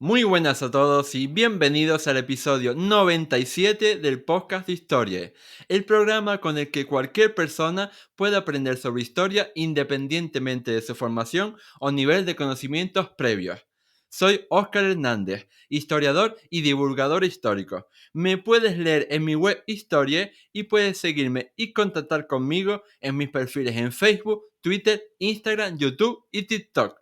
Muy buenas a todos y bienvenidos al episodio 97 del podcast de Historia, el programa con el que cualquier persona puede aprender sobre historia independientemente de su formación o nivel de conocimientos previos. Soy Óscar Hernández, historiador y divulgador histórico. Me puedes leer en mi web Historia y puedes seguirme y contactar conmigo en mis perfiles en Facebook, Twitter, Instagram, YouTube y TikTok.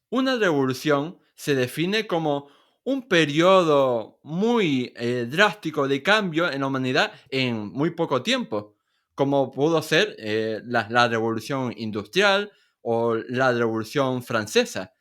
Una revolución se define como un periodo muy drástico de cambio en la humanidad en muy poco tiempo, como pudo ser la revolución industrial o la revolución francesa.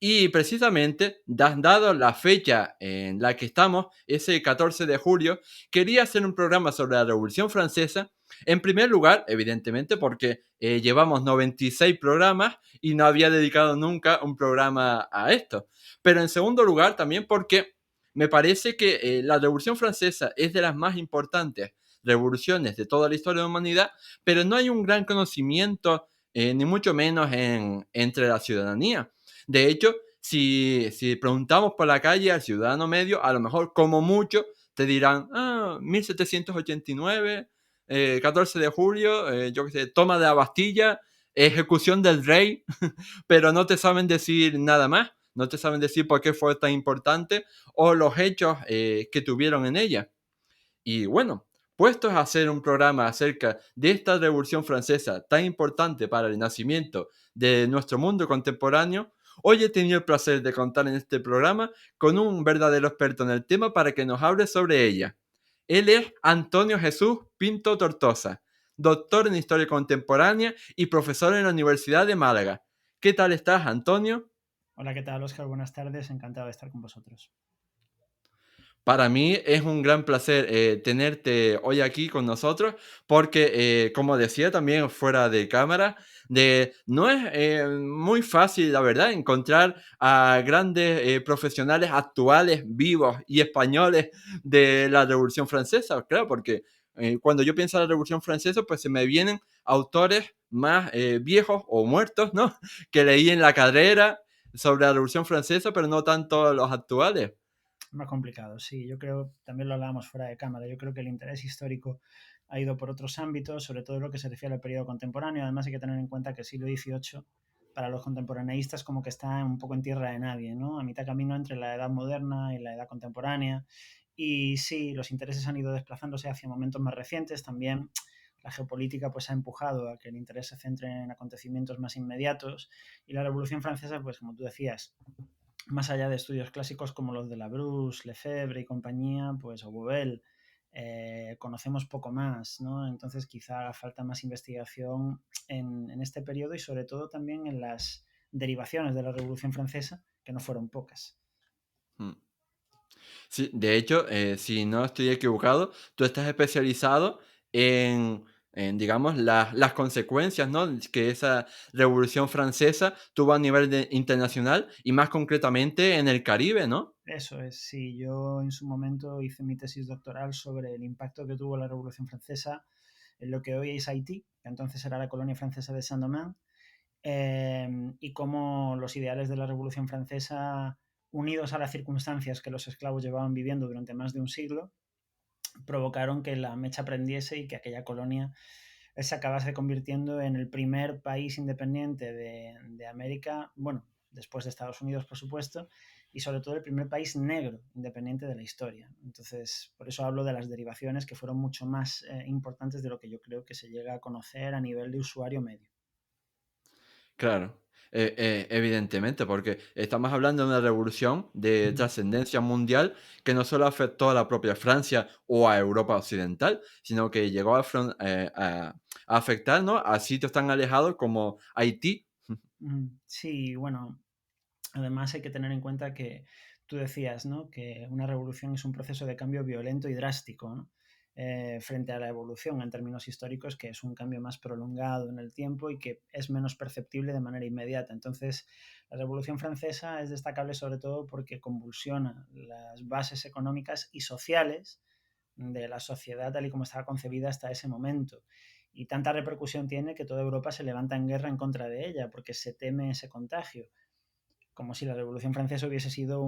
Y precisamente, dado la fecha en la que estamos, ese 14 de julio, quería hacer un programa sobre la Revolución Francesa. En primer lugar, evidentemente, porque llevamos 96 programas y no había dedicado nunca un programa a esto. Pero en segundo lugar, también porque me parece que la Revolución Francesa es de las más importantes revoluciones de toda la historia de la humanidad, pero no hay un gran conocimiento, ni mucho menos entre la ciudadanía. De hecho, si preguntamos por la calle al ciudadano medio, a lo mejor como mucho te dirán, 1789, 14 de julio, yo qué sé, toma de la Bastilla, ejecución del rey, pero no te saben decir nada más, no te saben decir por qué fue tan importante o los hechos que tuvieron en ella. Y bueno, puestos a hacer un programa acerca de esta Revolución Francesa tan importante para el nacimiento de nuestro mundo contemporáneo, hoy he tenido el placer de contar en este programa con un verdadero experto en el tema para que nos hable sobre ella. Él es Antonio Jesús Pinto Tortosa, doctor en Historia Contemporánea y profesor en la Universidad de Málaga. ¿Qué tal estás, Antonio? Hola, ¿qué tal, Óscar? Buenas tardes, encantado de estar con vosotros. Para mí es un gran placer tenerte hoy aquí con nosotros porque, como decía también fuera de cámara, no es muy fácil, la verdad, encontrar a grandes profesionales actuales, vivos y españoles de la Revolución Francesa, claro, porque cuando yo pienso en la Revolución Francesa, pues se me vienen autores más viejos o muertos, ¿no? Que leí en la carrera sobre la Revolución Francesa, pero no tanto los actuales. Más complicado, sí. Yo creo, también lo hablábamos fuera de cámara, yo creo que el interés histórico ha ido por otros ámbitos, sobre todo lo que se refiere al periodo contemporáneo. Además hay que tener en cuenta que el siglo XVIII para los contemporaneístas como que está un poco en tierra de nadie, ¿no? A mitad camino entre la edad moderna y la edad contemporánea. Y sí, los intereses han ido desplazándose hacia momentos más recientes. También la geopolítica pues ha empujado a que el interés se centre en acontecimientos más inmediatos. Y la Revolución Francesa, pues como tú decías, más allá de estudios clásicos como los de Labrousse, Lefebvre y compañía, pues o Bouvel, conocemos poco más, ¿no? Entonces quizá haga falta más investigación en este periodo y sobre todo también en las derivaciones de la Revolución Francesa, que no fueron pocas. Mm. Sí, de hecho, si no estoy equivocado, tú estás especializado digamos, las consecuencias, ¿no? Que esa Revolución Francesa tuvo a nivel internacional y más concretamente en el Caribe, ¿no? Eso es, sí, yo en su momento hice mi tesis doctoral sobre el impacto que tuvo la Revolución Francesa en lo que hoy es Haití, que entonces era la colonia francesa de Saint-Domingue, y cómo los ideales de la Revolución Francesa, unidos a las circunstancias que los esclavos llevaban viviendo durante más de un siglo, provocaron que la mecha prendiese y que aquella colonia se acabase convirtiendo en el primer país independiente de América, bueno, después de Estados Unidos, por supuesto, y sobre todo el primer país negro independiente de la historia. Entonces, por eso hablo de las derivaciones que fueron mucho más importantes de lo que yo creo que se llega a conocer a nivel de usuario medio. Claro, evidentemente, porque estamos hablando de una revolución de Mm. trascendencia mundial que no solo afectó a la propia Francia o a Europa Occidental, sino que llegó a afectar, ¿no? A sitios tan alejados como Haití. Sí, bueno, además hay que tener en cuenta que tú decías, ¿no? Que una revolución es un proceso de cambio violento y drástico, ¿no? Frente a la evolución en términos históricos, que es un cambio más prolongado en el tiempo y que es menos perceptible de manera inmediata. Entonces, la Revolución Francesa es destacable sobre todo porque convulsiona las bases económicas y sociales de la sociedad tal y como estaba concebida hasta ese momento. Y tanta repercusión tiene que toda Europa se levanta en guerra en contra de ella porque se teme ese contagio, como si la Revolución Francesa hubiese sido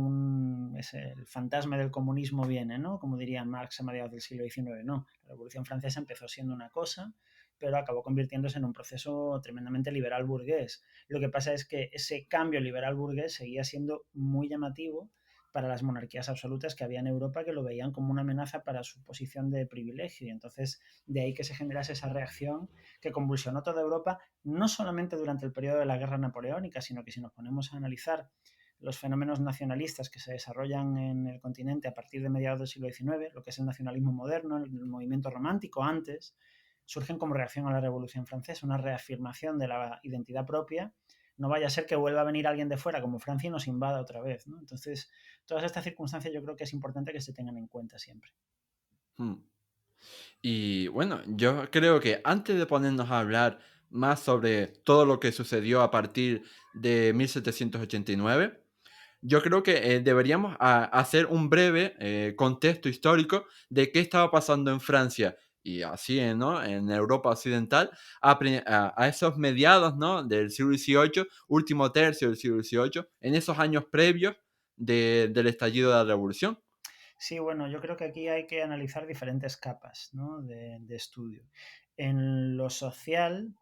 el fantasma del comunismo viene, ¿no? Como diría Marx a mediados del siglo XIX. No, la Revolución Francesa empezó siendo una cosa, pero acabó convirtiéndose en un proceso tremendamente liberal burgués. Lo que pasa es que ese cambio liberal burgués seguía siendo muy llamativo para las monarquías absolutas que había en Europa, que lo veían como una amenaza para su posición de privilegio. Y entonces de ahí que se generase esa reacción que convulsionó toda Europa, no solamente durante el periodo de la guerra napoleónica, sino que si nos ponemos a analizar los fenómenos nacionalistas que se desarrollan en el continente a partir de mediados del siglo XIX, lo que es el nacionalismo moderno, el movimiento romántico antes, surgen como reacción a la Revolución Francesa, una reafirmación de la identidad propia. No vaya a ser que vuelva a venir alguien de fuera como Francia y nos invada otra vez, ¿no? Entonces, todas estas circunstancias yo creo que es importante que se tengan en cuenta siempre. Mm. Y bueno, yo creo que antes de ponernos a hablar más sobre todo lo que sucedió a partir de 1789, yo creo que deberíamos hacer un breve contexto histórico de qué estaba pasando en Francia y así, ¿no? En Europa occidental a esos mediados, ¿no? Del siglo XVIII, último tercio del siglo XVIII, en esos años previos del estallido de la Revolución. Sí, bueno, yo creo que aquí hay que analizar diferentes capas, ¿no? de estudio. En lo social,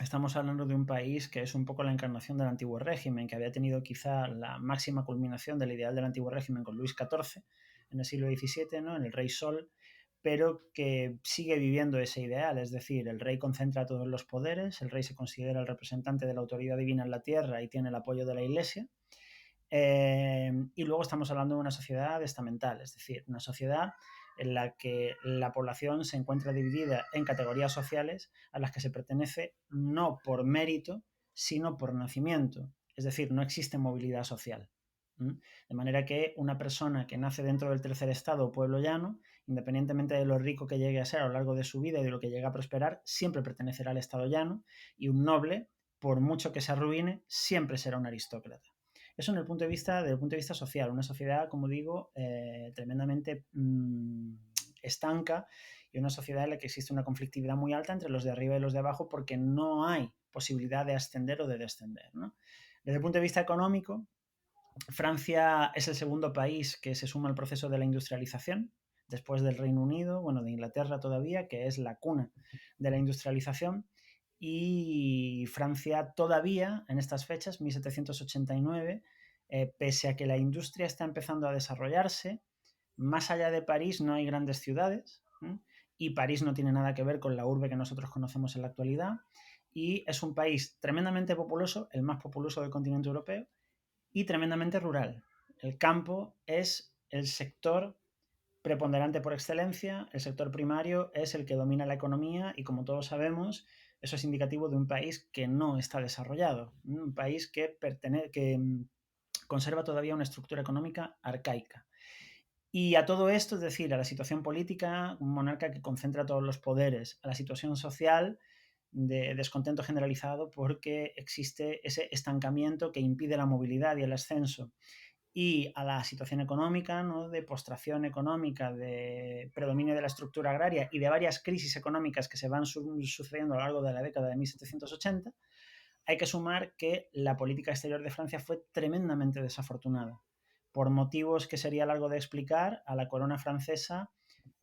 estamos hablando de un país que es un poco la encarnación del antiguo régimen, que había tenido quizá la máxima culminación del ideal del antiguo régimen con Luis XIV en el siglo XVII, ¿no? En el Rey Sol, pero que sigue viviendo ese ideal, es decir, el rey concentra todos los poderes, el rey se considera el representante de la autoridad divina en la tierra y tiene el apoyo de la Iglesia. Y luego estamos hablando de una sociedad estamental, es decir, una sociedad en la que la población se encuentra dividida en categorías sociales a las que se pertenece no por mérito, sino por nacimiento. Es decir, no existe movilidad social. De manera que una persona que nace dentro del tercer estado o pueblo llano, independientemente de lo rico que llegue a ser a lo largo de su vida y de lo que llegue a prosperar, siempre pertenecerá al estado llano, y un noble, por mucho que se arruine, siempre será un aristócrata. Eso en el punto de vista, desde el punto de vista social, una sociedad, como digo, tremendamente estanca, y una sociedad en la que existe una conflictividad muy alta entre los de arriba y los de abajo porque no hay posibilidad de ascender o de descender, ¿no? Desde el punto de vista económico, Francia es el segundo país que se suma al proceso de la industrialización, después del Reino Unido, bueno, de Inglaterra todavía, que es la cuna de la industrialización. Y Francia todavía, en estas fechas, 1789, pese a que la industria está empezando a desarrollarse, más allá de París no hay grandes ciudades, y París no tiene nada que ver con la urbe que nosotros conocemos en la actualidad, y es un país tremendamente populoso, el más populoso del continente europeo, y tremendamente rural. El campo es el sector preponderante por excelencia, el sector primario es el que domina la economía y, como todos sabemos, eso es indicativo de un país que no está desarrollado, un país que conserva todavía una estructura económica arcaica. Y a todo esto, es decir, a la situación política, un monarca que concentra todos los poderes, a la situación social de descontento generalizado porque existe ese estancamiento que impide la movilidad y el ascenso, y a la situación económica, ¿no? De postración económica, de predominio de la estructura agraria y de varias crisis económicas que se van sucediendo a lo largo de la década de 1780, hay que sumar que la política exterior de Francia fue tremendamente desafortunada. Por motivos que sería largo de explicar, a la corona francesa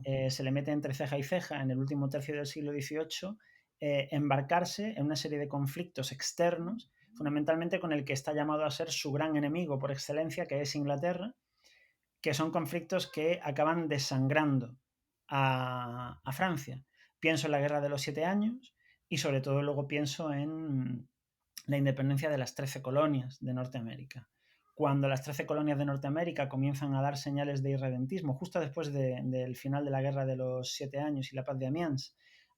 se le mete entre ceja y ceja en el último tercio del siglo XVIII embarcarse en una serie de conflictos externos, fundamentalmente con el que está llamado a ser su gran enemigo por excelencia, que es Inglaterra, que son conflictos que acaban desangrando a Francia. Pienso en la Guerra de los 7 Años y sobre todo luego pienso en la independencia de las 13 colonias de Norteamérica. Cuando las 13 colonias de Norteamérica comienzan a dar señales de irredentismo, justo después del final de la Guerra de los 7 Años y la Paz de Amiens,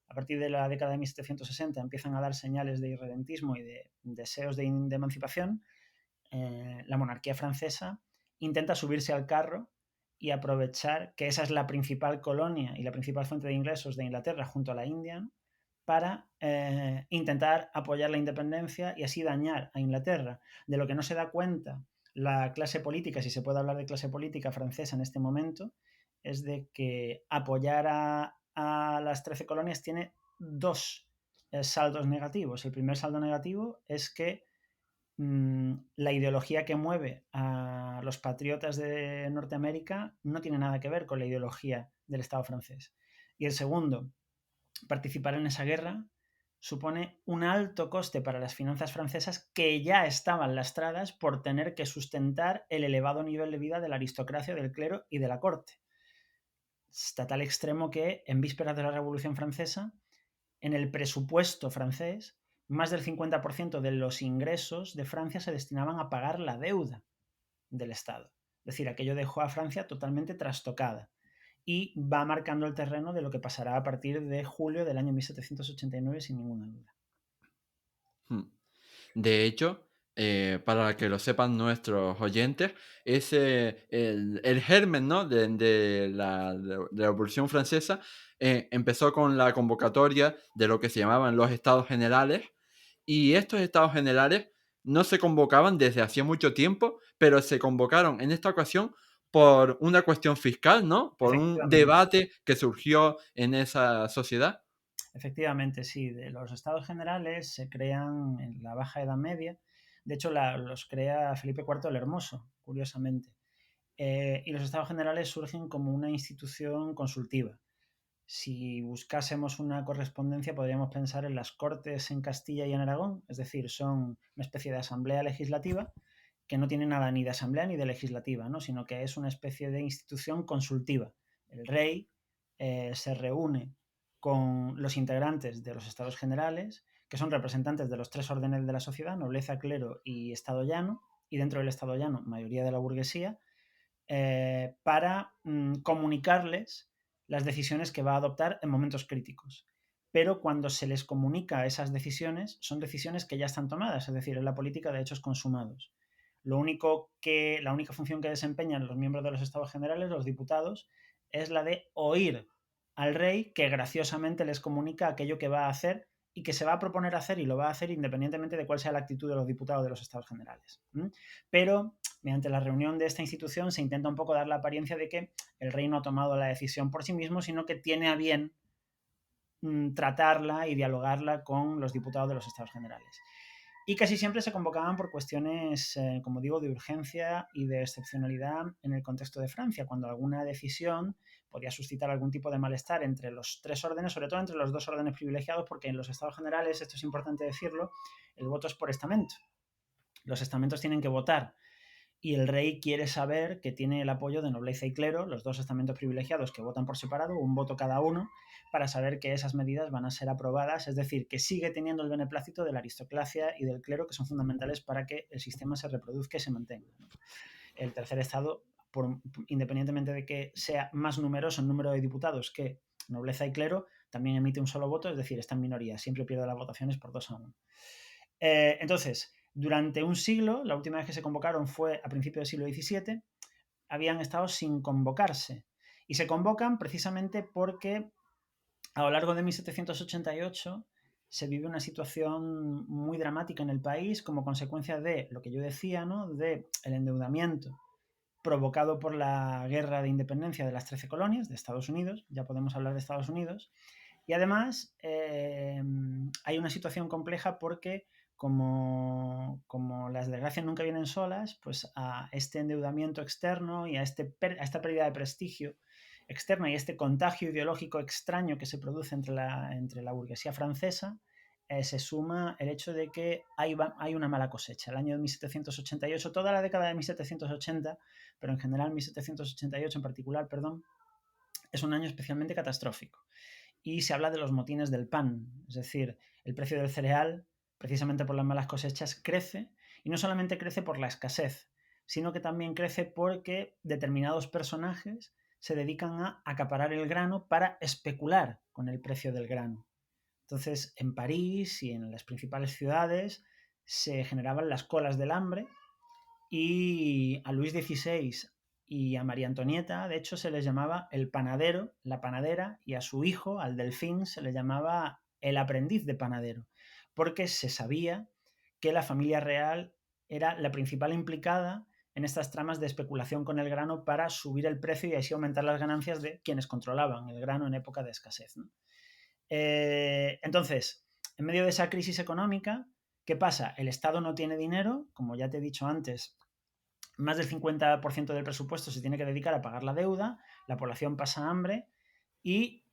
a partir de la década de 1760 empiezan a dar señales de irredentismo y de deseos de emancipación, la monarquía francesa intenta subirse al carro y aprovechar que esa es la principal colonia y la principal fuente de ingresos de Inglaterra junto a la India, ¿no? Para intentar apoyar la independencia y así dañar a Inglaterra. De lo que no se da cuenta la clase política, si se puede hablar de clase política francesa en este momento, es de que apoyar a las 13 colonias tiene dos saldos negativos. El primer saldo negativo es que la ideología que mueve a los patriotas de Norteamérica no tiene nada que ver con la ideología del Estado francés. Y el segundo, participar en esa guerra supone un alto coste para las finanzas francesas que ya estaban lastradas por tener que sustentar el elevado nivel de vida de la aristocracia, del clero y de la corte. Hasta tal extremo que en vísperas de la Revolución Francesa, en el presupuesto francés, más del 50% de los ingresos de Francia se destinaban a pagar la deuda del Estado. Es decir, aquello dejó a Francia totalmente trastocada y va marcando el terreno de lo que pasará a partir de julio del año 1789 sin ninguna duda. De hecho, para que lo sepan nuestros oyentes, es el germen, ¿no? de la Revolución Francesa. Empezó con la convocatoria de lo que se llamaban los Estados Generales, y estos Estados Generales no se convocaban desde hacía mucho tiempo, pero se convocaron en esta ocasión por una cuestión fiscal, ¿no? Por un debate que surgió en esa sociedad. Efectivamente, sí. De los estados generales se crean en la Baja Edad Media. De hecho, los crea Felipe IV el Hermoso, curiosamente. Y los estados generales surgen como una institución consultiva. Si buscásemos una correspondencia, podríamos pensar en las Cortes en Castilla y en Aragón, es decir, son una especie de asamblea legislativa que no tiene nada ni de asamblea ni de legislativa, ¿no? Sino que es una especie de institución consultiva. El rey se reúne con los integrantes de los estados generales, que son representantes de los tres órdenes de la sociedad, nobleza, clero y estado llano, y dentro del estado llano, mayoría de la burguesía, para comunicarles las decisiones que va a adoptar en momentos críticos. Pero cuando se les comunica esas decisiones, son decisiones que ya están tomadas, es decir, en la política de hechos consumados. La única función que desempeñan los miembros de los estados generales, los diputados, es la de oír al rey, que graciosamente les comunica aquello que va a hacer y que se va a proponer hacer, y lo va a hacer independientemente de cuál sea la actitud de los diputados de los estados generales. Pero mediante la reunión de esta institución se intenta un poco dar la apariencia de que el rey no ha tomado la decisión por sí mismo, sino que tiene a bien tratarla y dialogarla con los diputados de los estados generales. Y casi siempre se convocaban por cuestiones, como digo, de urgencia y de excepcionalidad en el contexto de Francia, cuando alguna decisión podía suscitar algún tipo de malestar entre los tres órdenes, sobre todo entre los dos órdenes privilegiados, porque en los estados generales, esto es importante decirlo, el voto es por estamento. Los estamentos tienen que votar y el rey quiere saber que tiene el apoyo de nobleza y clero, los dos estamentos privilegiados que votan por separado, un voto cada uno, para saber que esas medidas van a ser aprobadas, es decir, que sigue teniendo el beneplácito de la aristocracia y del clero, que son fundamentales para que el sistema se reproduzca y se mantenga. El tercer estado, independientemente de que sea más numeroso el número de diputados que nobleza y clero, también emite un solo voto, es decir, está en minoría, siempre pierde las votaciones por 2-1. Entonces, durante un siglo, la última vez que se convocaron fue a principios del siglo XVII, habían estado sin convocarse. Y se convocan precisamente porque a lo largo de 1788 se vive una situación muy dramática en el país como consecuencia de lo que yo decía, ¿no? De el endeudamiento provocado por la guerra de independencia de las 13 colonias de Estados Unidos, ya podemos hablar de Estados Unidos, y además hay una situación compleja porque como las desgracias nunca vienen solas, pues a este endeudamiento externo y a esta pérdida de prestigio externa y este contagio ideológico extraño que se produce entre la burguesía francesa, se suma el hecho de que hay una mala cosecha. El año de 1788, toda la década de 1780, pero en general 1788 en particular, perdón, es un año especialmente catastrófico. Y se habla de los motines del pan, es decir, el precio del cereal, precisamente por las malas cosechas, crece, y no solamente crece por la escasez, sino que también crece porque determinados personajes se dedican a acaparar el grano para especular con el precio del grano. Entonces, en París y en las principales ciudades se generaban las colas del hambre, y a Luis XVI y a María Antonieta, de hecho, se les llamaba el panadero, la panadera, y a su hijo, al Delfín, se le llamaba el aprendiz de panadero, porque se sabía que la familia real era la principal implicada en estas tramas de especulación con el grano para subir el precio y así aumentar las ganancias de quienes controlaban el grano en época de escasez, ¿no? Entonces, en medio de esa crisis económica, ¿qué pasa? El Estado no tiene dinero, como ya te he dicho antes, más del 50% del presupuesto se tiene que dedicar a pagar la deuda, la población pasa hambre y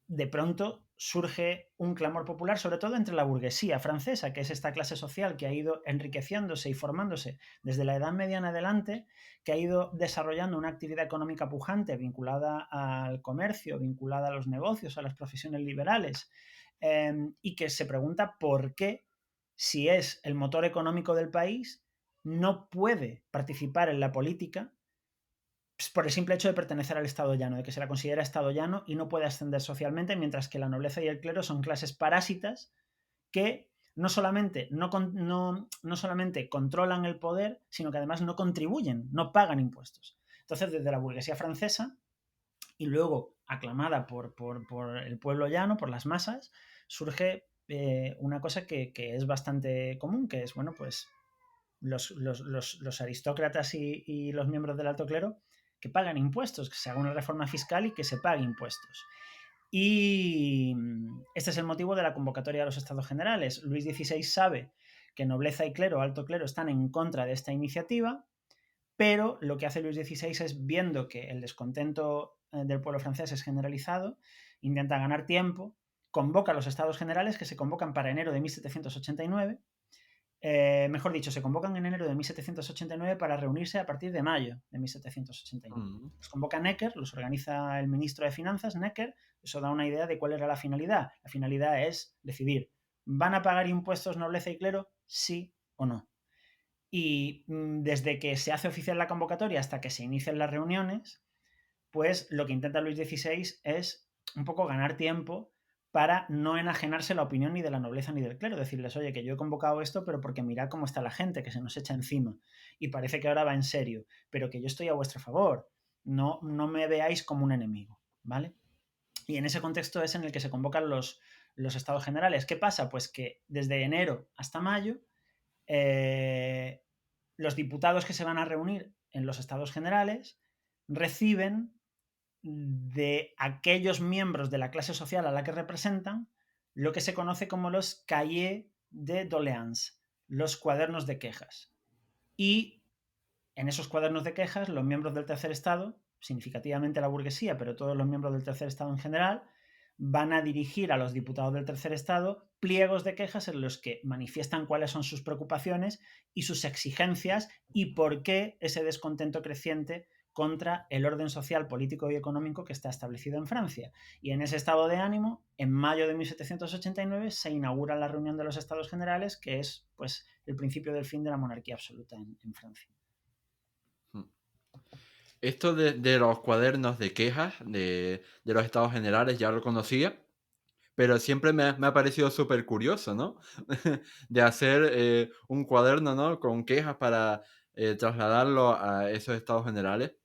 de pronto surge un clamor popular, sobre todo entre la burguesía francesa, que es esta clase social que ha ido enriqueciéndose y formándose desde la Edad Media en adelante, que ha ido desarrollando una actividad económica pujante vinculada al comercio, vinculada a los negocios, a las profesiones liberales, y que se pregunta por qué, si es el motor económico del país, no puede participar en la política por el simple hecho de pertenecer al Estado llano, de que se la considera Estado llano y no puede ascender socialmente, mientras que la nobleza y el clero son clases parásitas que no solamente, no solamente controlan el poder, sino que además no contribuyen, no pagan impuestos. Entonces, desde la burguesía francesa, y luego aclamada por el pueblo llano, por las masas, surge una cosa que es bastante común, que es, bueno, pues los aristócratas y los miembros del alto clero que pagan impuestos, que se haga una reforma fiscal y que se pague impuestos. Y este es el motivo de la convocatoria de los Estados Generales. Luis XVI sabe que nobleza y clero, alto clero, están en contra de esta iniciativa, pero lo que hace Luis XVI es, viendo que el descontento del pueblo francés es generalizado, intenta ganar tiempo, convoca a los Estados Generales que se convocan para enero de 1789. Mejor dicho, se convocan en enero de 1789 para reunirse a partir de mayo de 1789. Mm. Los convoca Necker, los organiza el ministro de Finanzas, Necker. Eso da una idea de cuál era la finalidad. La finalidad es decidir, ¿van a pagar impuestos nobleza y clero? Sí o no. Y desde que se hace oficial la convocatoria hasta que se inician las reuniones, pues lo que intenta Luis XVI es un poco ganar tiempo para no enajenarse la opinión ni de la nobleza ni del clero. Decirles, oye, que yo he convocado esto, pero porque mirad cómo está la gente, que se nos echa encima. Y parece que ahora va en serio, pero que yo estoy a vuestro favor. No me veáis como un enemigo, ¿vale? Y en ese contexto es en el que se convocan los estados generales. ¿Qué pasa? Pues que desde enero hasta mayo, los diputados que se van a reunir en los estados generales reciben de aquellos miembros de la clase social a la que representan lo que se conoce como los cahiers de doléances, los cuadernos de quejas. Y en esos cuadernos de quejas, los miembros del tercer estado, significativamente la burguesía, pero todos los miembros del tercer estado en general, van a dirigir a los diputados del tercer estado pliegos de quejas en los que manifiestan cuáles son sus preocupaciones y sus exigencias y por qué ese descontento creciente contra el orden social, político y económico que está establecido en Francia. Y en ese estado de ánimo, en mayo de 1789 se inaugura la reunión de los Estados Generales, que es, pues, el principio del fin de la monarquía absoluta en Francia. Esto de los cuadernos de quejas de los estados generales ya lo conocía, pero siempre me ha parecido súper curioso, ¿no? De hacer un cuaderno, ¿no? Con quejas para trasladarlo a esos estados generales.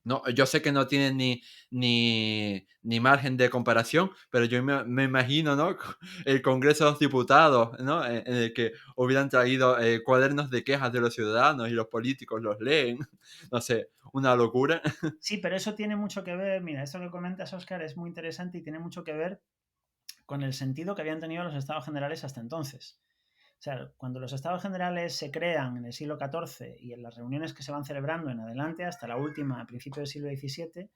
No, yo sé que no tienen ni margen de comparación, pero yo me imagino, ¿no? El Congreso de los Diputados, ¿no? En el que hubieran traído cuadernos de quejas de los ciudadanos y los políticos los leen. No sé, una locura. Sí, pero eso tiene mucho que ver, mira, esto que comentas, Oscar, es muy interesante y tiene mucho que ver con el sentido que habían tenido los estados generales hasta entonces. O sea, cuando los estados generales se crean en el siglo XIV y en las reuniones que se van celebrando en adelante, hasta la última, a principios del siglo XVII,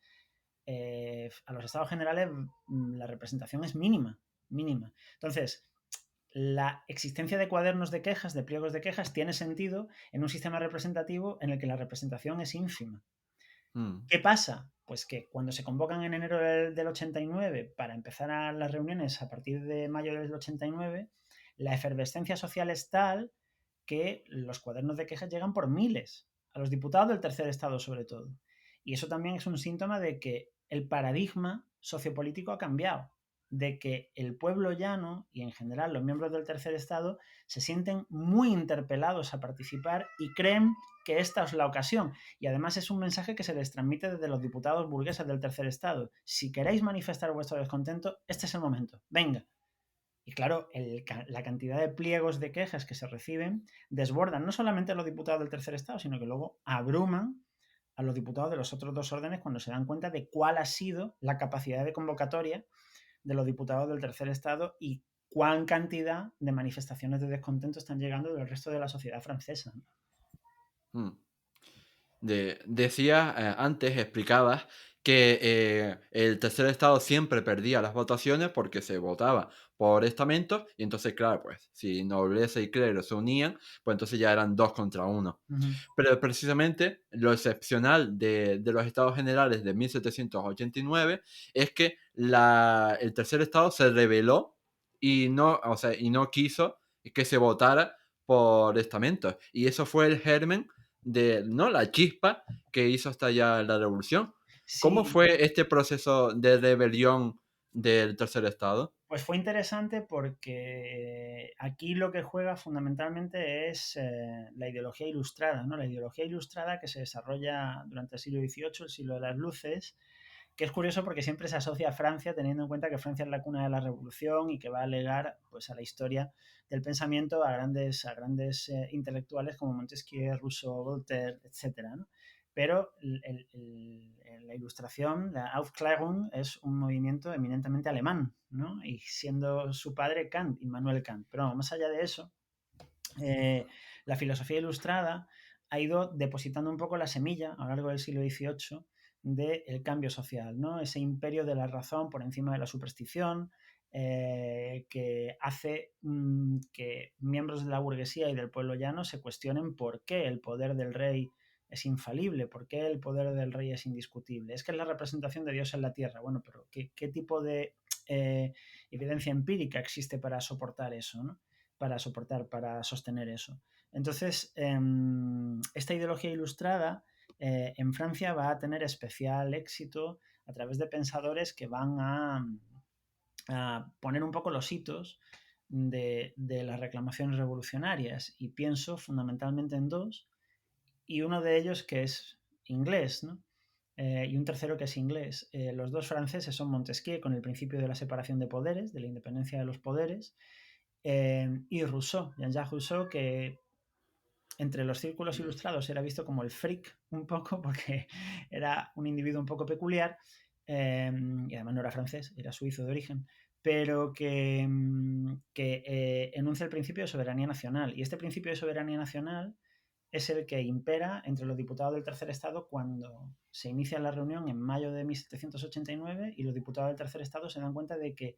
a los estados generales la representación es mínima, mínima. Entonces, la existencia de cuadernos de quejas, de pliegos de quejas, tiene sentido en un sistema representativo en el que la representación es ínfima. Mm. ¿Qué pasa? Pues que cuando se convocan en enero del 89 para empezar a las reuniones a partir de mayo del 89, la efervescencia social es tal que los cuadernos de quejas llegan por miles, a los diputados del tercer estado sobre todo. Y eso también es un síntoma de que el paradigma sociopolítico ha cambiado, de que el pueblo llano y en general los miembros del tercer estado se sienten muy interpelados a participar y creen que esta es la ocasión. Y además es un mensaje que se les transmite desde los diputados burgueses del tercer estado. Si queréis manifestar vuestro descontento, este es el momento. Venga. Y claro, la cantidad de pliegos de quejas que se reciben desbordan no solamente a los diputados del tercer estado, sino que luego abruman a los diputados de los otros dos órdenes cuando se dan cuenta de cuál ha sido la capacidad de convocatoria de los diputados del tercer estado y cuán cantidad de manifestaciones de descontento están llegando del resto de la sociedad francesa. Mm. Decías antes, explicabas que el tercer estado siempre perdía las votaciones porque se votaba por estamentos y entonces, claro, pues si nobleza y clero se unían, pues entonces ya eran 2 contra 1. Pero precisamente lo excepcional de los estados generales de 1789 es que el tercer estado se rebeló y no, o sea, y no quiso que se votara por estamentos. Y eso fue el germen de, ¿no?, la chispa que hizo estallar la revolución. ¿Cómo Sí, fue este proceso de rebelión del tercer estado? pues fue interesante porque aquí lo que juega fundamentalmente es la ideología ilustrada, ¿no? La ideología ilustrada que se desarrolla durante el siglo XVIII, el siglo de las luces, que es curioso porque siempre se asocia a Francia, teniendo en cuenta que Francia es la cuna de la revolución y que va a legar, pues, a la historia del pensamiento a grandes intelectuales como Montesquieu, Rousseau, Voltaire, etcétera, ¿no? Pero la ilustración, la Aufklärung, es un movimiento eminentemente alemán, ¿no? Y siendo su padre Kant, Immanuel Kant. Pero más allá de eso, la filosofía ilustrada ha ido depositando un poco la semilla a lo largo del siglo XVIII del cambio social, ¿no? Ese imperio de la razón por encima de la superstición, que hace que miembros de la burguesía y del pueblo llano se cuestionen por qué el poder del rey es infalible, por qué el poder del rey es indiscutible. Es que es la representación de Dios en la tierra. Bueno, pero ¿qué tipo de evidencia empírica existe para soportar eso, ¿no? Para sostener eso? Entonces, esta ideología ilustrada en Francia va a tener especial éxito a través de pensadores que van a poner un poco los hitos de las reclamaciones revolucionarias, y pienso fundamentalmente en dos, y uno de ellos que es inglés, ¿no? Y un tercero que es inglés. Los dos franceses son Montesquieu, con el principio de la separación de poderes, de la independencia de los poderes, y Rousseau, Jean-Jacques Rousseau, que entre los círculos ilustrados era visto como el freak un poco, porque era un individuo un poco peculiar, y además no era francés, era suizo de origen, pero que enuncia el principio de soberanía nacional. Y este principio de soberanía nacional es el que impera entre los diputados del tercer estado cuando se inicia la reunión en mayo de 1789, y los diputados del tercer estado se dan cuenta de que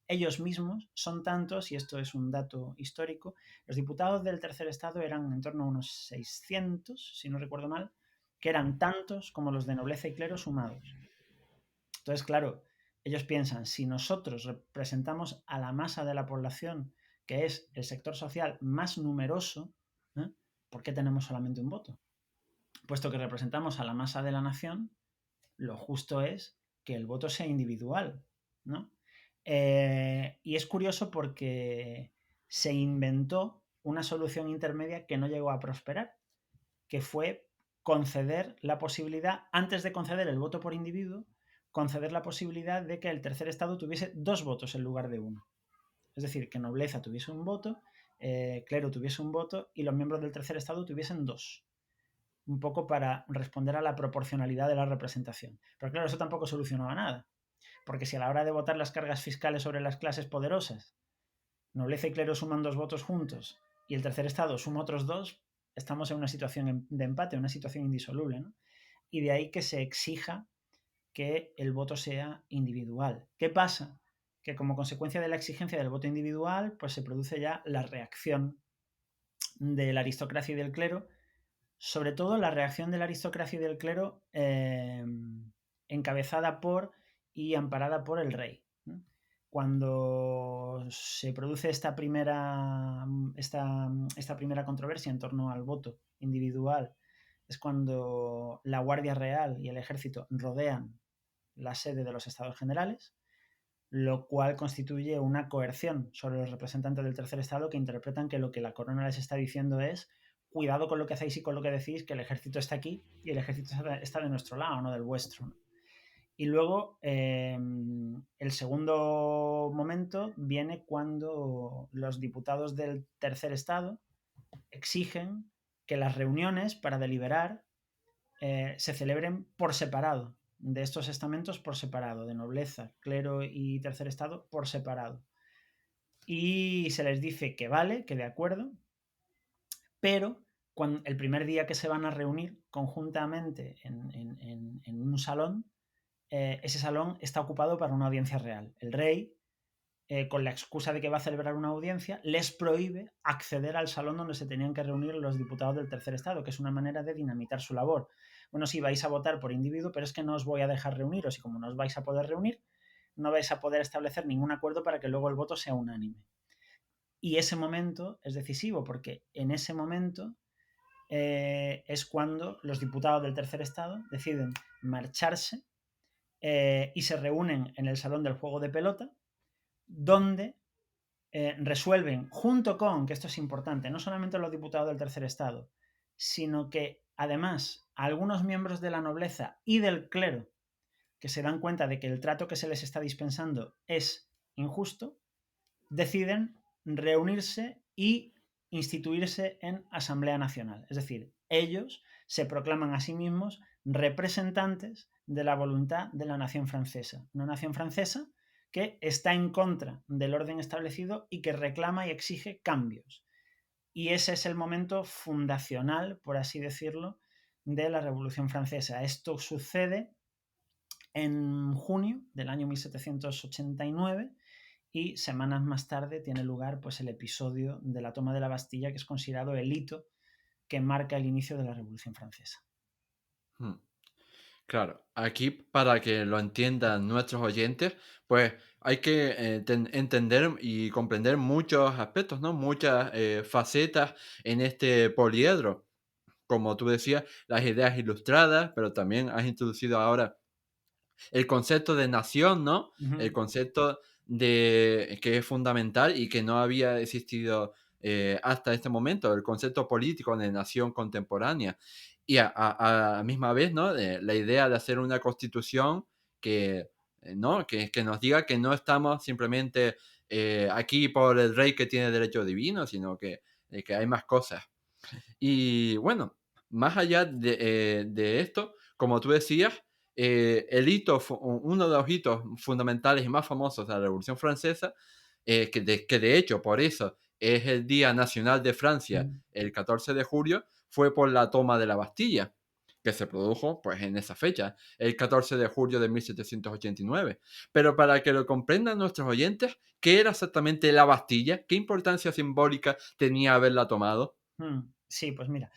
ellos mismos son tantos, y esto es un dato histórico. Los diputados del tercer estado eran en torno a unos 600, si no recuerdo mal, que eran tantos como los de nobleza y clero sumados. Entonces, claro, ellos piensan, si nosotros representamos a la masa de la población, que es el sector social más numeroso, ¿eh?, ¿por qué tenemos solamente un voto? Puesto que representamos a la masa de la nación, lo justo es que el voto sea individual, ¿no? Y es curioso porque se inventó una solución intermedia que no llegó a prosperar, que fue conceder la posibilidad, antes de conceder el voto por individuo, conceder la posibilidad de que el tercer estado tuviese 2 votos en lugar de uno. Es decir, que nobleza tuviese un voto, clero tuviese un voto y los miembros del tercer estado tuviesen 2. Un poco para responder a la proporcionalidad de la representación. Pero claro, eso tampoco solucionaba nada. Porque si a la hora de votar las cargas fiscales sobre las clases poderosas, nobleza y clero suman 2 votos juntos y el tercer estado suma otros 2, estamos en una situación de empate, una situación indisoluble, ¿no? Y de ahí que se exija que el voto sea individual. ¿Qué pasa? Que como consecuencia de la exigencia del voto individual, pues se produce ya la reacción de la aristocracia y del clero, sobre todo la reacción de la aristocracia y del clero encabezada por y amparada por el rey, ¿no? Cuando se produce esta primera controversia en torno al voto individual, es cuando la Guardia Real y el Ejército rodean la sede de los Estados Generales, lo cual constituye una coerción sobre los representantes del tercer estado, que interpretan que lo que la corona les está diciendo es: cuidado con lo que hacéis y con lo que decís, que el ejército está aquí y el ejército está de nuestro lado, no del vuestro, ¿no? Y luego el segundo momento viene cuando los diputados del tercer estado exigen que las reuniones para deliberar se celebren por separado, de estos estamentos por separado, de nobleza, clero y tercer estado por separado. Y se les dice que vale, que de acuerdo, pero el primer día que se van a reunir conjuntamente en un salón, ese salón está ocupado para una audiencia real. El rey, con la excusa de que va a celebrar una audiencia, les prohíbe acceder al salón donde se tenían que reunir los diputados del tercer estado, que es una manera de dinamitar su labor. Bueno, sí, vais a votar por individuo, pero es que no os voy a dejar reuniros, y como no os vais a poder reunir, no vais a poder establecer ningún acuerdo para que luego el voto sea unánime. Y ese momento es decisivo, porque en ese momento es cuando los diputados del tercer estado deciden marcharse y se reúnen en el salón del juego de pelota, donde resuelven, junto con, que esto es importante, no solamente los diputados del tercer estado, sino que además algunos miembros de la nobleza y del clero que se dan cuenta de que el trato que se les está dispensando es injusto, deciden reunirse y instituirse en Asamblea Nacional. Es decir, ellos se proclaman a sí mismos representantes de la voluntad de la nación francesa. Una nación francesa que está en contra del orden establecido y que reclama y exige cambios. Y ese es el momento fundacional, por así decirlo, de la Revolución Francesa. Esto sucede en junio del año 1789 y semanas más tarde tiene lugar pues, el episodio de la toma de la Bastilla, que es considerado el hito que marca el inicio de la Revolución Francesa. Hmm. Claro, aquí para que lo entiendan nuestros oyentes, pues hay que entender y comprender muchos aspectos, ¿no? Muchas facetas en este poliedro. Como tú decías, las ideas ilustradas, pero también has introducido ahora el concepto de nación, ¿no? El concepto de que es fundamental y que no había existido hasta este momento, el concepto político de nación contemporánea. Y a la misma vez, ¿no? La idea de hacer una constitución que, ¿no? Que nos diga que no estamos simplemente aquí por el rey que tiene derecho divino, sino que hay más cosas. Y bueno, más allá de esto, como tú decías, uno de los hitos fundamentales y más famosos de la Revolución Francesa, que de hecho por eso es el Día Nacional de Francia, el 14 de julio, fue por la toma de la Bastilla, que se produjo pues en esa fecha, el 14 de julio de 1789. Pero para que lo comprendan nuestros oyentes, ¿qué era exactamente la Bastilla? ¿Qué importancia simbólica tenía haberla tomado? Sí, pues mira,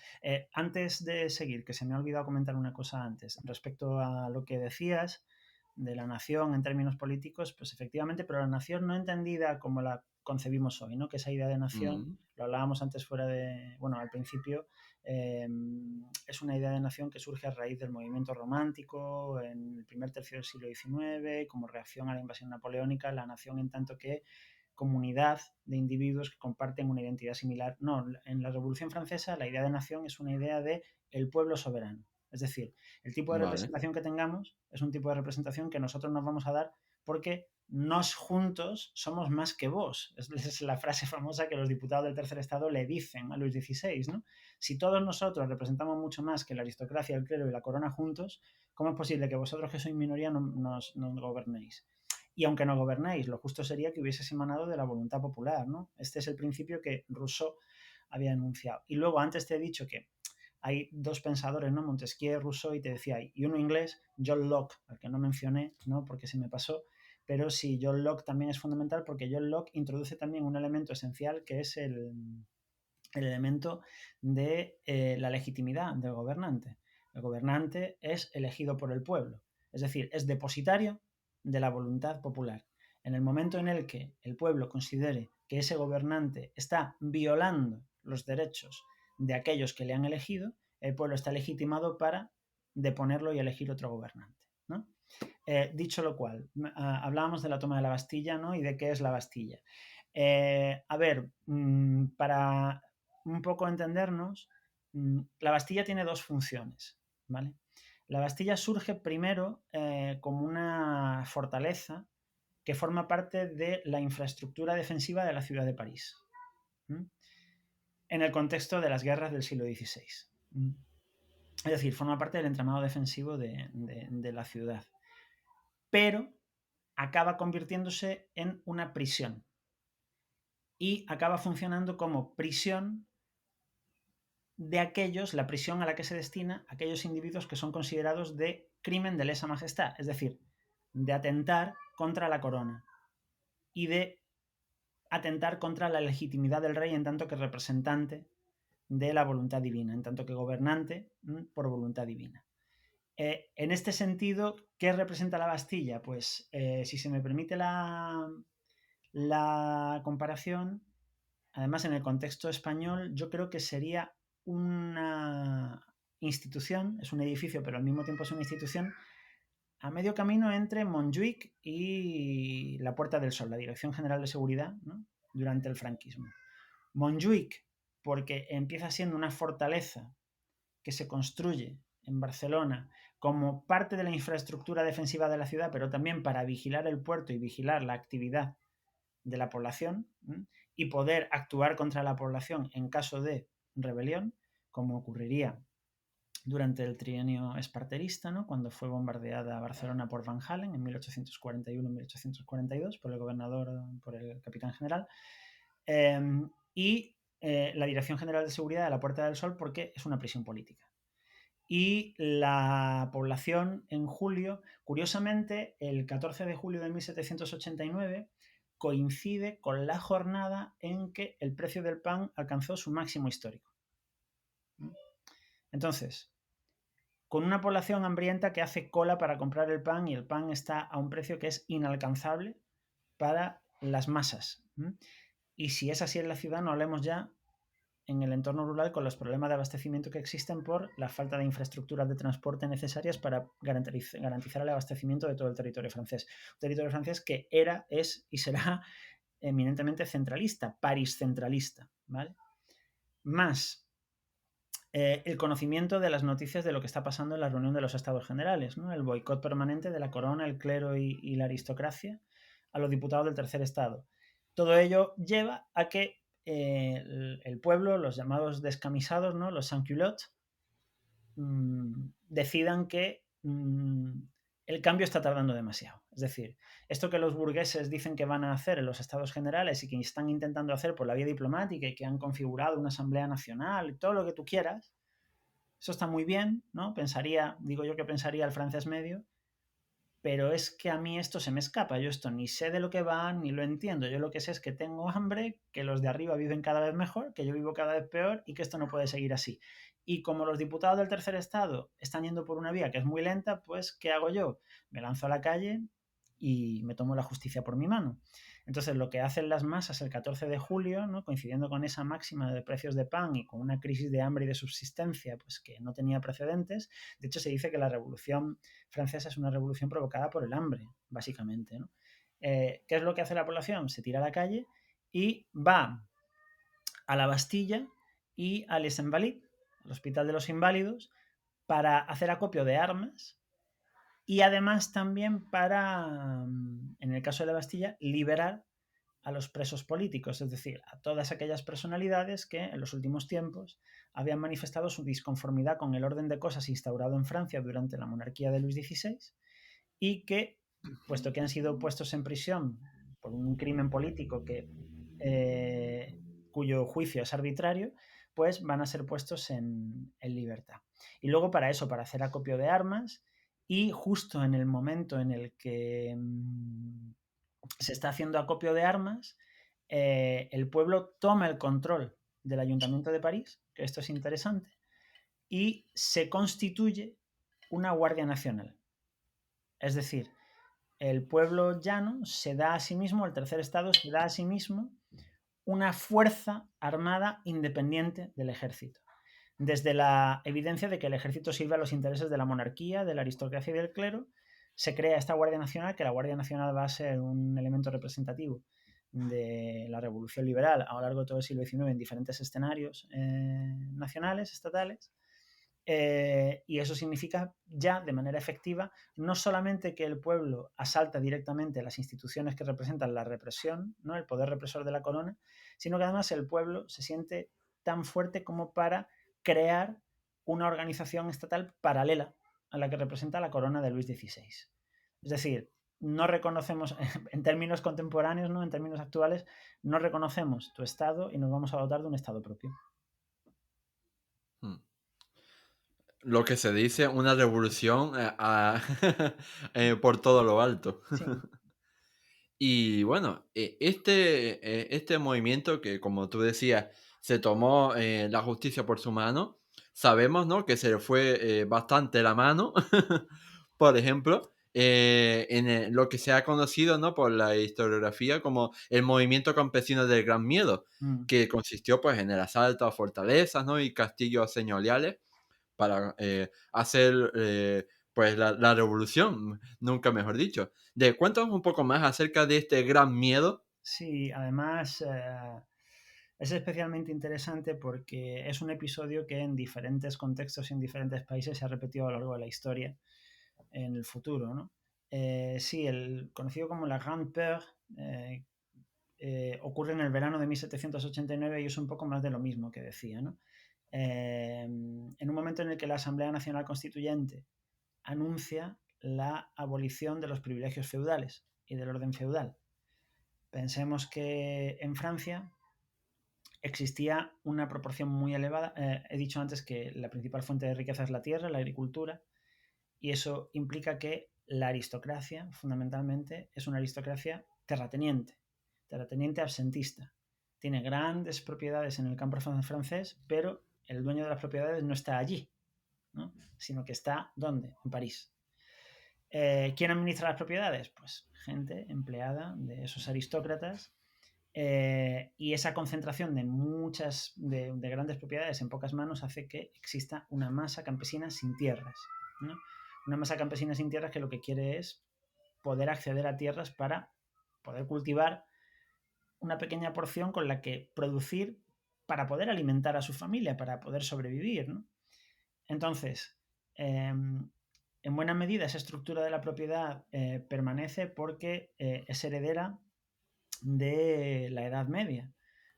antes de seguir, que se me ha olvidado comentar una cosa antes, respecto a lo que decías de la nación en términos políticos, pues efectivamente, pero la nación no entendida como la concebimos hoy, ¿no? Que esa idea de nación, lo hablábamos antes fuera de, bueno, al principio, es una idea de nación que surge a raíz del movimiento romántico en el primer tercio del siglo XIX, como reacción a la invasión napoleónica, la nación en tanto que comunidad de individuos que comparten una identidad similar. No, en la Revolución Francesa la idea de nación es una idea de el pueblo soberano. Es decir, el tipo de Vale. representación que tengamos es un tipo de representación que nosotros nos vamos a dar porque nos juntos somos más que vos. Es la frase famosa que los diputados del tercer estado le dicen a Luis XVI, ¿no? Si todos nosotros representamos mucho más que la aristocracia, el clero y la corona juntos, ¿cómo es posible que vosotros que sois minoría nos gobernéis? Y aunque no gobernéis, lo justo sería que hubieses emanado de la voluntad popular, ¿no? Este es el principio que Rousseau había enunciado. Y luego antes te he dicho que hay dos pensadores, ¿no? Montesquieu, Rousseau, y te decía, y uno inglés, John Locke, al que no mencioné, ¿no? Porque se me pasó, pero sí, John Locke también es fundamental porque John Locke introduce también un elemento esencial que es el elemento de la legitimidad del gobernante. El gobernante es elegido por el pueblo, es decir, es depositario de la voluntad popular. En el momento en el que el pueblo considere que ese gobernante está violando los derechos de aquellos que le han elegido, el pueblo está legitimado para deponerlo y elegir otro gobernante, ¿no? Dicho lo cual, hablábamos de la toma de la Bastilla, ¿no? Y de qué es la Bastilla. A ver, para un poco entendernos, la Bastilla tiene dos funciones, ¿vale? La Bastilla surge primero como una fortaleza que forma parte de la infraestructura defensiva de la ciudad de París, ¿m? En el contexto de las guerras del siglo XVI. Es decir, forma parte del entramado defensivo de la ciudad. Pero acaba convirtiéndose en una prisión. Y acaba funcionando como prisión de aquellos, la prisión a la que se destina aquellos individuos que son considerados de crimen de lesa majestad, es decir, de atentar contra la corona y de atentar contra la legitimidad del rey en tanto que representante de la voluntad divina, en tanto que gobernante por voluntad divina. En este sentido, ¿qué representa la Bastilla? Pues, si se me permite la comparación, además en el contexto español, yo creo que sería una institución, es un edificio, pero al mismo tiempo es una institución, a medio camino entre Montjuic y la Puerta del Sol, la Dirección General de Seguridad, ¿no? Durante el franquismo. Montjuic, porque empieza siendo una fortaleza que se construye en Barcelona como parte de la infraestructura defensiva de la ciudad, pero también para vigilar el puerto y vigilar la actividad de la población y poder actuar contra la población en caso de rebelión, como ocurriría durante el trienio esparterista, ¿no? Cuando fue bombardeada Barcelona por Van Halen en 1841-1842 por el gobernador, por el capitán general, y la Dirección General de Seguridad de la Puerta del Sol porque es una prisión política. Y la población en julio, curiosamente, el 14 de julio de 1789 coincide con la jornada en que el precio del pan alcanzó su máximo histórico. Entonces, con una población hambrienta que hace cola para comprar el pan y el pan está a un precio que es inalcanzable para las masas. Y si es así en la ciudad, no hablemos ya en el entorno rural con los problemas de abastecimiento que existen por la falta de infraestructuras de transporte necesarias para garantizar el abastecimiento de todo el territorio francés. Un territorio francés que era, es y será eminentemente centralista, pariscentralista, ¿vale? Más el conocimiento de las noticias de lo que está pasando en la reunión de los Estados Generales, ¿no? El boicot permanente de la corona, el clero y la aristocracia a los diputados del tercer estado. Todo ello lleva a que el pueblo, los llamados descamisados, ¿no? Los sans-culottes, decidan que el cambio está tardando demasiado. Es decir, esto que los burgueses dicen que van a hacer en los estados generales y que están intentando hacer por la vía diplomática y que han configurado una asamblea nacional y todo lo que tú quieras, eso está muy bien, ¿no? Pensaría, digo yo que pensaría el francés medio, pero es que a mí esto se me escapa. Yo esto ni sé de lo que va, ni lo entiendo. Yo lo que sé es que tengo hambre, que los de arriba viven cada vez mejor, que yo vivo cada vez peor y que esto no puede seguir así. Y como los diputados del tercer estado están yendo por una vía que es muy lenta, pues ¿qué hago yo? Me lanzo a la calle y me tomo la justicia por mi mano. Entonces, lo que hacen las masas el 14 de julio, ¿no? Coincidiendo con esa máxima de precios de pan y con una crisis de hambre y de subsistencia pues, que no tenía precedentes, de hecho se dice que la Revolución Francesa es una revolución provocada por el hambre, básicamente, ¿no? ¿Qué es lo que hace la población? Se tira a la calle y va a la Bastilla y a Les Invalides, al Hospital de los Inválidos, para hacer acopio de armas y además también para, en el caso de la Bastilla, liberar a los presos políticos, es decir, a todas aquellas personalidades que en los últimos tiempos habían manifestado su disconformidad con el orden de cosas instaurado en Francia durante la monarquía de Luis XVI y que, puesto que han sido puestos en prisión por un crimen político cuyo juicio es arbitrario, pues van a ser puestos en libertad. Y luego para eso, para hacer acopio de armas, y justo en el momento en el que se está haciendo acopio de armas, el pueblo toma el control del Ayuntamiento de París, que esto es interesante, y se constituye una Guardia Nacional. Es decir, el pueblo llano se da a sí mismo, el tercer estado se da a sí mismo una fuerza armada independiente del ejército. Desde la evidencia de que el ejército sirve a los intereses de la monarquía, de la aristocracia y del clero, se crea esta Guardia Nacional, que la Guardia Nacional va a ser un elemento representativo de la revolución liberal a lo largo de todo el siglo XIX en diferentes escenarios nacionales, estatales. Y eso significa ya de manera efectiva no solamente que el pueblo asalta directamente las instituciones que representan la represión, ¿no? El poder represor de la corona, sino que además el pueblo se siente tan fuerte como para crear una organización estatal paralela a la que representa la corona de Luis XVI. Es decir, no reconocemos, en términos contemporáneos, ¿no? En términos actuales, no reconocemos tu Estado y nos vamos a dotar de un Estado propio. Hmm. Lo que se dice una revolución por todo lo alto. Sí. Y bueno, este movimiento que, como tú decías, se tomó la justicia por su mano, sabemos, ¿no?, que se le fue bastante la mano. Por ejemplo, lo que se ha conocido, ¿no?, por la historiografía como el movimiento campesino del Gran Miedo, que consistió pues en el asalto a fortalezas, ¿no?, y castillos señoriales para hacer pues la revolución, nunca mejor dicho. Cuéntanos un poco más acerca de este Gran Miedo. Sí, además es especialmente interesante porque es un episodio que en diferentes contextos y en diferentes países se ha repetido a lo largo de la historia en el futuro, ¿no? Sí, el conocido como la Grande Peur ocurre en el verano de 1789 y es un poco más de lo mismo que decía, ¿no? En un momento en el que la Asamblea Nacional Constituyente anuncia la abolición de los privilegios feudales y del orden feudal. Pensemos que en Francia existía una proporción muy elevada. He dicho antes que la principal fuente de riqueza es la tierra, la agricultura, y eso implica que la aristocracia, fundamentalmente, es una aristocracia terrateniente absentista. Tiene grandes propiedades en el campo francés, pero el dueño de las propiedades no está allí, ¿no?, sino que está, ¿dónde? En París. ¿Quién administra las propiedades? Pues gente empleada de esos aristócratas. Y esa concentración de grandes propiedades en pocas manos hace que exista una masa campesina sin tierras, ¿no? Una masa campesina sin tierras que lo que quiere es poder acceder a tierras para poder cultivar una pequeña porción con la que producir para poder alimentar a su familia, para poder sobrevivir, ¿no? Entonces, en buena medida esa estructura de la propiedad permanece porque es heredera de la Edad Media.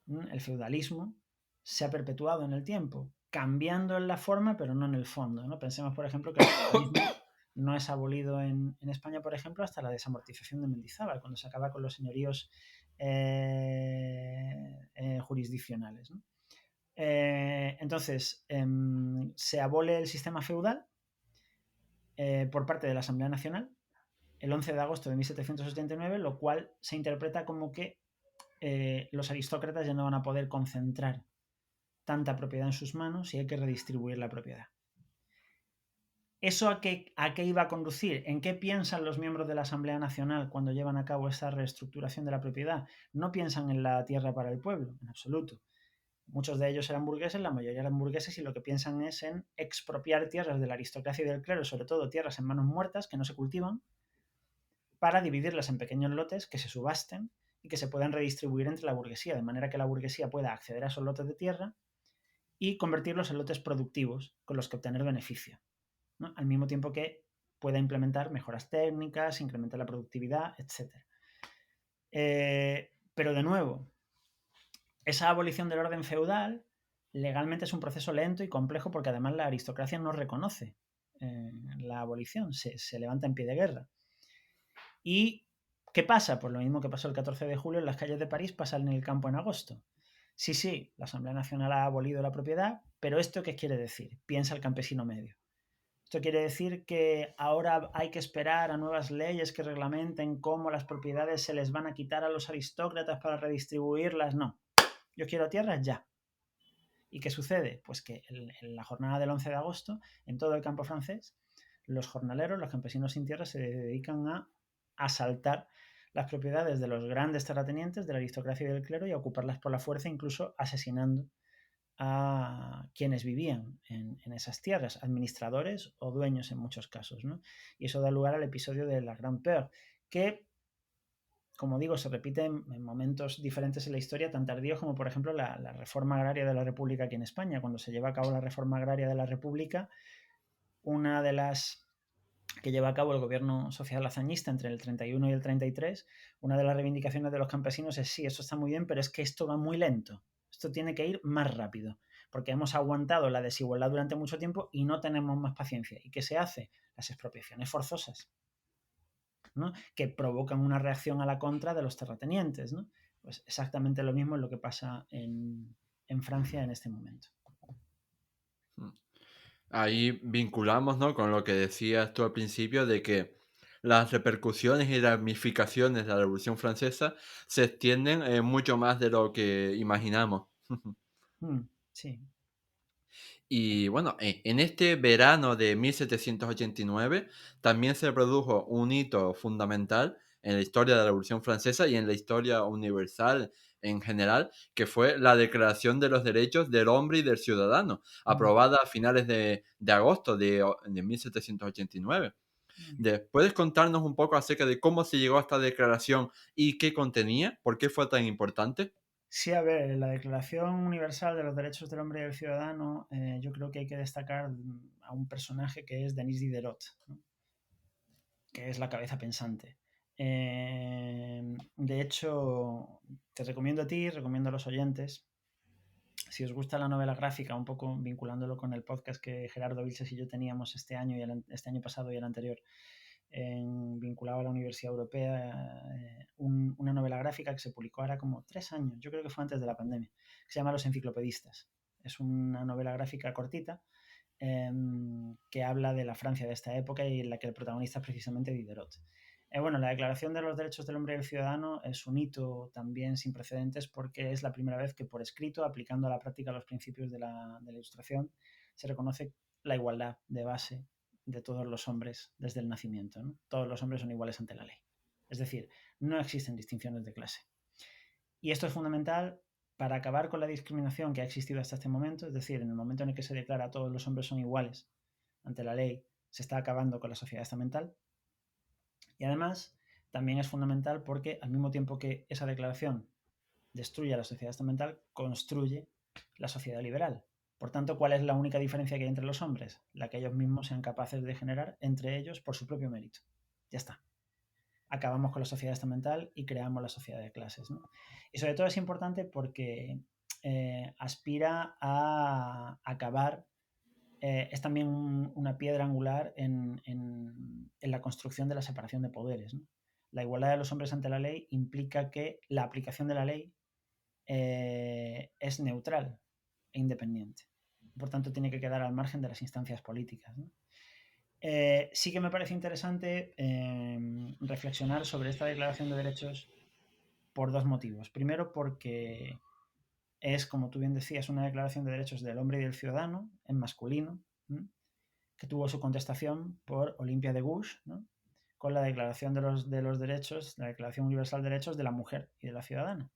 El feudalismo se ha perpetuado en el tiempo, cambiando en la forma, pero no en el fondo, ¿no? Pensemos, por ejemplo, que el feudalismo no es abolido en España, por ejemplo, hasta la desamortización de Mendizábal, cuando se acaba con los señoríos jurisdiccionales, ¿no? Entonces, se abole el sistema feudal por parte de la Asamblea Nacional el 11 de agosto de 1789, lo cual se interpreta como que los aristócratas ya no van a poder concentrar tanta propiedad en sus manos y hay que redistribuir la propiedad. ¿Eso a qué iba a conducir? ¿En qué piensan los miembros de la Asamblea Nacional cuando llevan a cabo esta reestructuración de la propiedad? No piensan en la tierra para el pueblo, en absoluto. Muchos de ellos eran burgueses, la mayoría eran burgueses y lo que piensan es en expropiar tierras de la aristocracia y del clero, sobre todo tierras en manos muertas que no se cultivan, para dividirlas en pequeños lotes que se subasten y que se puedan redistribuir entre la burguesía, de manera que la burguesía pueda acceder a esos lotes de tierra y convertirlos en lotes productivos con los que obtener beneficio, ¿no?, al mismo tiempo que pueda implementar mejoras técnicas, incrementar la productividad, etc. Pero de nuevo, esa abolición del orden feudal legalmente es un proceso lento y complejo porque además la aristocracia no reconoce la abolición, se levanta en pie de guerra. ¿Y qué pasa? Pues lo mismo que pasó el 14 de julio en las calles de París, pasa en el campo en agosto. Sí, la Asamblea Nacional ha abolido la propiedad, pero ¿esto qué quiere decir? Piensa el campesino medio. Esto quiere decir que ahora hay que esperar a nuevas leyes que reglamenten cómo las propiedades se les van a quitar a los aristócratas para redistribuirlas. No, yo quiero tierras ya. ¿Y qué sucede? Pues que en la jornada del 11 de agosto, en todo el campo francés, los jornaleros, los campesinos sin tierra, se dedican a asaltar las propiedades de los grandes terratenientes, de la aristocracia y del clero, y a ocuparlas por la fuerza, incluso asesinando a quienes vivían en esas tierras, administradores o dueños en muchos casos, ¿no? Y eso da lugar al episodio de la Grande Peur, que, como digo, se repite en momentos diferentes en la historia, tan tardíos como, por ejemplo, la reforma agraria de la República aquí en España. Cuando se lleva a cabo la reforma agraria de la República, una de las que lleva a cabo el gobierno social hazañista entre el 31 y el 33, una de las reivindicaciones de los campesinos es: sí, esto está muy bien, pero es que esto va muy lento, esto tiene que ir más rápido. porque hemos aguantado la desigualdad durante mucho tiempo y no tenemos más paciencia. ¿Y qué se hace? Las expropiaciones forzosas, ¿no? Que provocan una reacción a la contra de los terratenientes, ¿no? Pues exactamente lo mismo es lo que pasa en Francia en este momento. Ahí vinculamos, ¿no?, con lo que decías tú al principio de que las repercusiones y ramificaciones de la Revolución Francesa se extienden mucho más de lo que imaginamos. Sí. Y bueno, en este verano de 1789 también se produjo un hito fundamental en la historia de la Revolución Francesa y en la historia universal en general, que fue la Declaración de los Derechos del Hombre y del Ciudadano, aprobada a finales de agosto de 1789. ¿Puedes contarnos un poco acerca de cómo se llegó a esta declaración y qué contenía? ¿Por qué fue tan importante? Sí, a ver, en la Declaración Universal de los Derechos del Hombre y del Ciudadano, yo creo que hay que destacar a un personaje que es Denis Diderot, ¿no? Que es la cabeza pensante. De hecho, te recomiendo a ti, recomiendo a los oyentes, si os gusta la novela gráfica, un poco vinculándolo con el podcast que Gerardo Vilches y yo teníamos este año, este año pasado y el anterior, vinculado a la Universidad Europea, una novela gráfica que se publicó ahora como 3 años, yo creo que fue antes de la pandemia, que se llama Los Enciclopedistas. Es una novela gráfica cortita que habla de la Francia de esta época y en la que el protagonista es precisamente Diderot. Bueno, la Declaración de los Derechos del Hombre y del Ciudadano es un hito también sin precedentes porque es la primera vez que por escrito, aplicando a la práctica los principios de la Ilustración, se reconoce la igualdad de base de todos los hombres desde el nacimiento, ¿no? Todos los hombres son iguales ante la ley. Es decir, no existen distinciones de clase. Y esto es fundamental para acabar con la discriminación que ha existido hasta este momento, es decir, en el momento en el que se declara todos los hombres son iguales ante la ley, se está acabando con la sociedad estamental. Y además, también es fundamental porque al mismo tiempo que esa declaración destruye la sociedad estamental, construye la sociedad liberal. Por tanto, ¿cuál es la única diferencia que hay entre los hombres? La que ellos mismos sean capaces de generar entre ellos por su propio mérito. Ya está. Acabamos con la sociedad estamental y creamos la sociedad de clases, ¿no? Y sobre todo es importante porque aspira a acabar, es también una piedra angular en la construcción de la separación de poderes, ¿no? La igualdad de los hombres ante la ley implica que la aplicación de la ley es neutral e independiente. Por tanto, tiene que quedar al margen de las instancias políticas, ¿no? Sí que me parece interesante reflexionar sobre esta declaración de derechos por 2 motivos. Primero, porque es, como tú bien decías, una declaración de derechos del hombre y del ciudadano en masculino, ¿no?, que tuvo su contestación por Olympia de Gouges, ¿no?, con la declaración de los derechos, la Declaración Universal de Derechos de la Mujer y de la Ciudadana.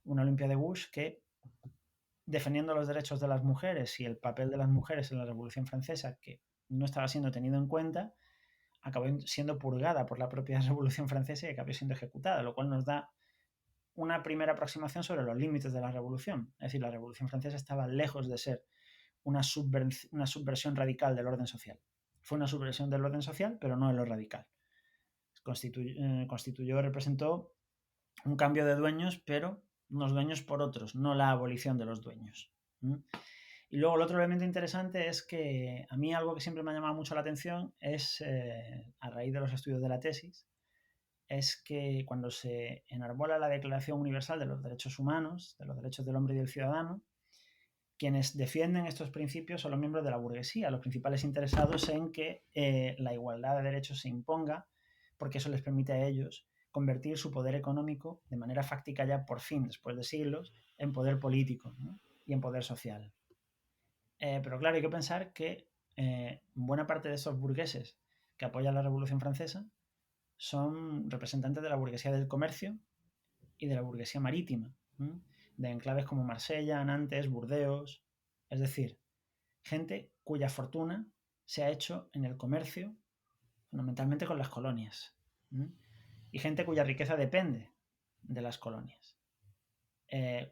Una Olympia de Gouges que, defendiendo los derechos de las mujeres y el papel de las mujeres en la Revolución Francesa, que no estaba siendo tenido en cuenta, acabó siendo purgada por la propia Revolución Francesa y acabó siendo ejecutada, lo cual nos da una primera aproximación sobre los límites de la Revolución. Es decir, la Revolución Francesa estaba lejos de ser una subversión radical del orden social. Fue una subversión del orden social, pero no en lo radical. Constituyó, representó un cambio de dueños, pero unos dueños por otros, no la abolición de los dueños. Y luego el otro elemento interesante es que a mí algo que siempre me ha llamado mucho la atención es, a raíz de los estudios de la tesis, es que cuando se enarbola la Declaración Universal de los Derechos Humanos, de los derechos del hombre y del ciudadano, quienes defienden estos principios son los miembros de la burguesía, los principales interesados en que la igualdad de derechos se imponga, porque eso les permite a ellos convertir su poder económico de manera fáctica ya por fin, después de siglos, en poder político, ¿no?, y en poder social. Pero claro, hay que pensar que buena parte de esos burgueses que apoyan la Revolución Francesa son representantes de la burguesía del comercio y de la burguesía marítima, ¿no?, de enclaves como Marsella, Nantes, Burdeos, es decir, gente cuya fortuna se ha hecho en el comercio, fundamentalmente con las colonias, ¿no?, y gente cuya riqueza depende de las colonias.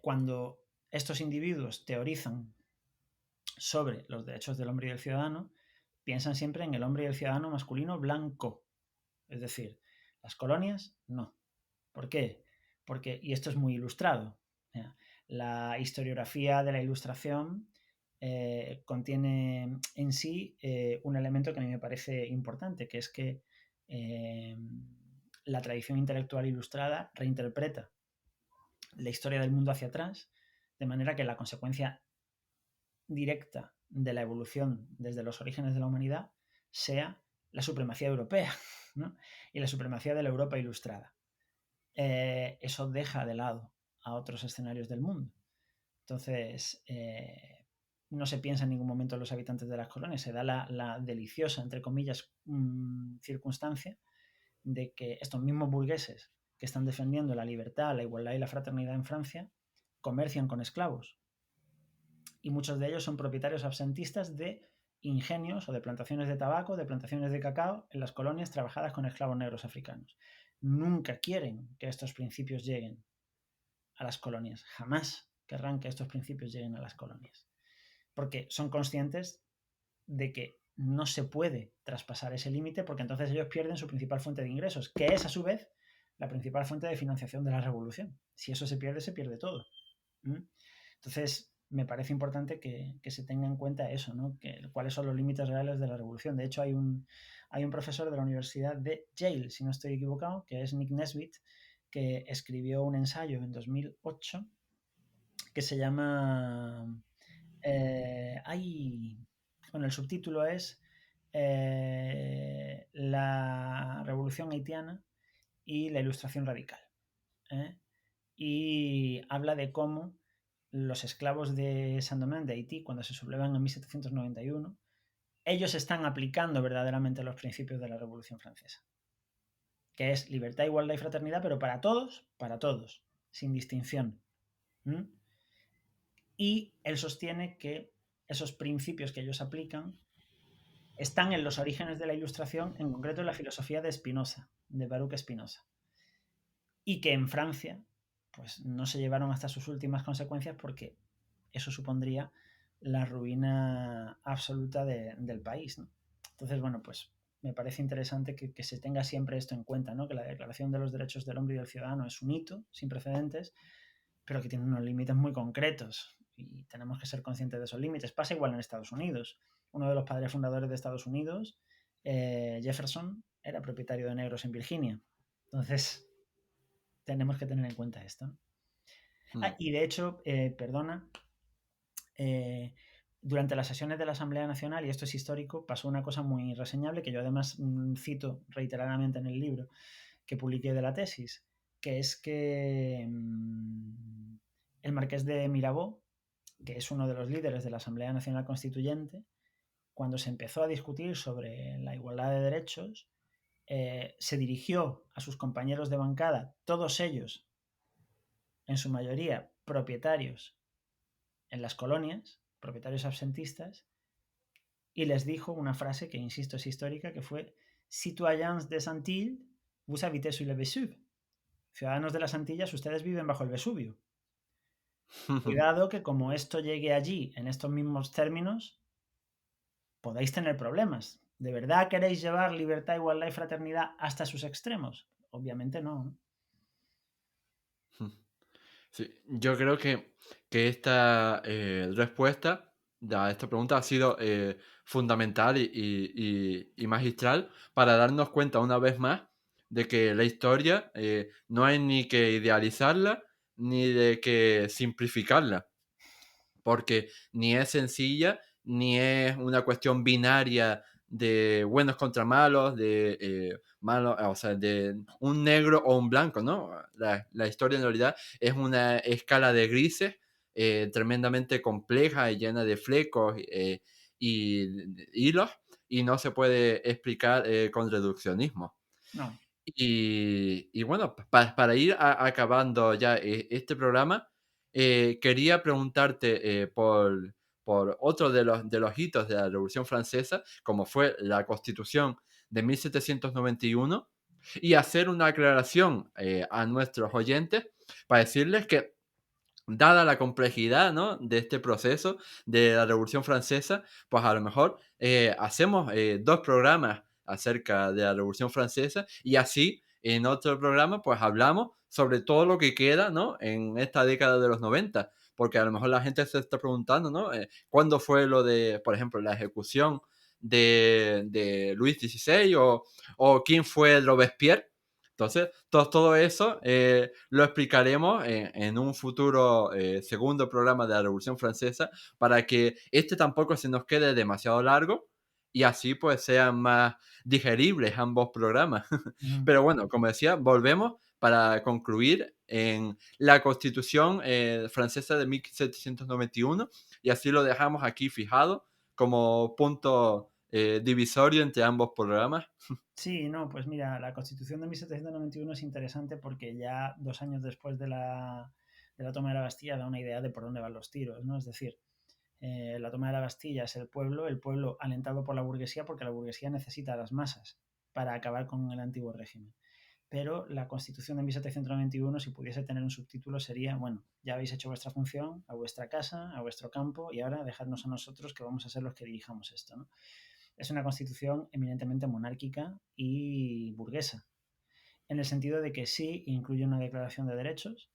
Cuando estos individuos teorizan sobre los derechos del hombre y del ciudadano, piensan siempre en el hombre y el ciudadano masculino blanco, es decir, las colonias no. ¿Por qué? Porque, y esto es muy ilustrado, la historiografía de la Ilustración contiene en sí un elemento que a mí me parece importante, que es que la tradición intelectual ilustrada reinterpreta la historia del mundo hacia atrás, de manera que la consecuencia directa de la evolución desde los orígenes de la humanidad sea la supremacía europea, ¿no? Y la supremacía de la Europa ilustrada. Eso deja de lado a otros escenarios del mundo. Entonces, no se piensa en ningún momento en los habitantes de las colonias, se da la deliciosa, entre comillas, circunstancia de que estos mismos burgueses que están defendiendo la libertad, la igualdad y la fraternidad en Francia comercian con esclavos. Y muchos de ellos son propietarios absentistas de ingenios o de plantaciones de tabaco, de plantaciones de cacao en las colonias trabajadas con esclavos negros africanos. Nunca quieren que estos principios lleguen a las colonias. Jamás querrán que estos principios lleguen a las colonias. Porque son conscientes de que no se puede traspasar ese límite porque entonces ellos pierden su principal fuente de ingresos, que es a su vez la principal fuente de financiación de la revolución. Si eso se pierde todo. Entonces, me parece importante que se tenga en cuenta eso, ¿no? Cuáles son los límites reales de la revolución. De hecho, hay un profesor de la Universidad de Yale, si no estoy equivocado, que es Nick Nesbitt, que escribió un ensayo en 2008 que se llama... bueno, el subtítulo es La Revolución Haitiana y la Ilustración Radical. Y habla de cómo los esclavos de Saint-Domingue de Haití, cuando se sublevan en 1791, ellos están aplicando verdaderamente los principios de la Revolución Francesa, que es libertad, igualdad y fraternidad, pero para todos, sin distinción. Y él sostiene que esos principios que ellos aplican están en los orígenes de la Ilustración, en concreto en la filosofía de Spinoza, de Baruch Spinoza, y que en Francia pues no se llevaron hasta sus últimas consecuencias porque eso supondría la ruina absoluta del país, ¿no? Entonces, bueno, pues me parece interesante que se tenga siempre esto en cuenta, ¿no? Que la Declaración de los Derechos del Hombre y del Ciudadano es un hito sin precedentes, pero que tiene unos límites muy concretos y tenemos que ser conscientes de esos límites. Pasa igual en Estados Unidos. Uno de los padres fundadores de Estados Unidos, Jefferson, era propietario de negros en Virginia. Entonces, tenemos que tener en cuenta esto. Y de hecho, durante las sesiones de la Asamblea Nacional, y esto es histórico, pasó una cosa muy reseñable que yo además cito reiteradamente en el libro que publiqué de la tesis, que es que el marqués de Mirabeau, que es uno de los líderes de la Asamblea Nacional Constituyente, cuando se empezó a discutir sobre la igualdad de derechos, se dirigió a sus compañeros de bancada, todos ellos, en su mayoría, propietarios en las colonias, propietarios absentistas, y les dijo una frase que, insisto, es histórica, que fue «Citoyens des Antilles, vous habitez sur le Vesuve». Ciudadanos de las Antillas, ustedes viven bajo el Vesubio. Cuidado que como esto llegue allí en estos mismos términos, podáis tener problemas. ¿De verdad queréis llevar libertad, igualdad y fraternidad hasta sus extremos? Obviamente no. Sí, yo creo que esta respuesta a esta pregunta ha sido fundamental y magistral para darnos cuenta una vez más de que la historia no hay ni que idealizarla ni de que simplificarla, porque ni es sencilla ni es una cuestión binaria de buenos contra malos, de malos, o sea, de un negro o un blanco, ¿no? La historia en realidad es una escala de grises tremendamente compleja y llena de flecos y hilos, y no se puede explicar con reduccionismo. No. Y bueno, para ir acabando ya este programa, quería preguntarte por otro de los hitos de la Revolución Francesa, como fue la Constitución de 1791, y hacer una aclaración a nuestros oyentes para decirles que, dada la complejidad, ¿no?, de este proceso de la Revolución Francesa, pues a lo mejor hacemos 2 programas acerca de la Revolución Francesa y así en otro programa pues hablamos sobre todo lo que queda, ¿no?, en esta década de los 90, porque a lo mejor la gente se está preguntando, ¿no? ¿Cuándo fue lo de, por ejemplo, la ejecución de Luis XVI o quién fue Robespierre? Entonces, todo eso lo explicaremos en un futuro segundo programa de la Revolución Francesa para que este tampoco se nos quede demasiado largo y así pues sean más digeribles ambos programas. Pero bueno, como decía, volvemos para concluir en la Constitución francesa de 1791 y así lo dejamos aquí fijado como punto divisorio entre ambos programas. Sí, no, pues mira, la Constitución de 1791 es interesante porque ya 2 años después de la toma de la Bastilla da una idea de por dónde van los tiros, ¿no? Es decir, la toma de la Bastilla es el pueblo alentado por la burguesía porque la burguesía necesita a las masas para acabar con el antiguo régimen. Pero la Constitución de 1791, si pudiese tener un subtítulo, sería, bueno, ya habéis hecho vuestra función, a vuestra casa, a vuestro campo, y ahora dejadnos a nosotros que vamos a ser los que dirijamos esto, ¿no? Es una constitución eminentemente monárquica y burguesa, en el sentido de que sí incluye una declaración de derechos,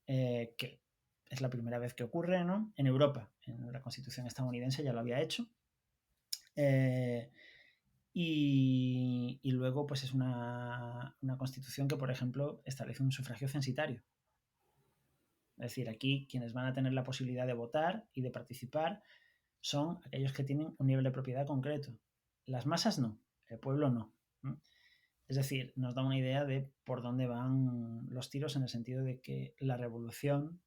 que es la primera vez que ocurre, ¿no? En Europa, en la constitución estadounidense ya lo había hecho. Eh, y luego, pues es una constitución que, por ejemplo, establece un sufragio censitario. Es decir, aquí quienes van a tener la posibilidad de votar y de participar son aquellos que tienen un nivel de propiedad concreto. Las masas no, el pueblo no. Es decir, nos da una idea de por dónde van los tiros en el sentido de que la revolución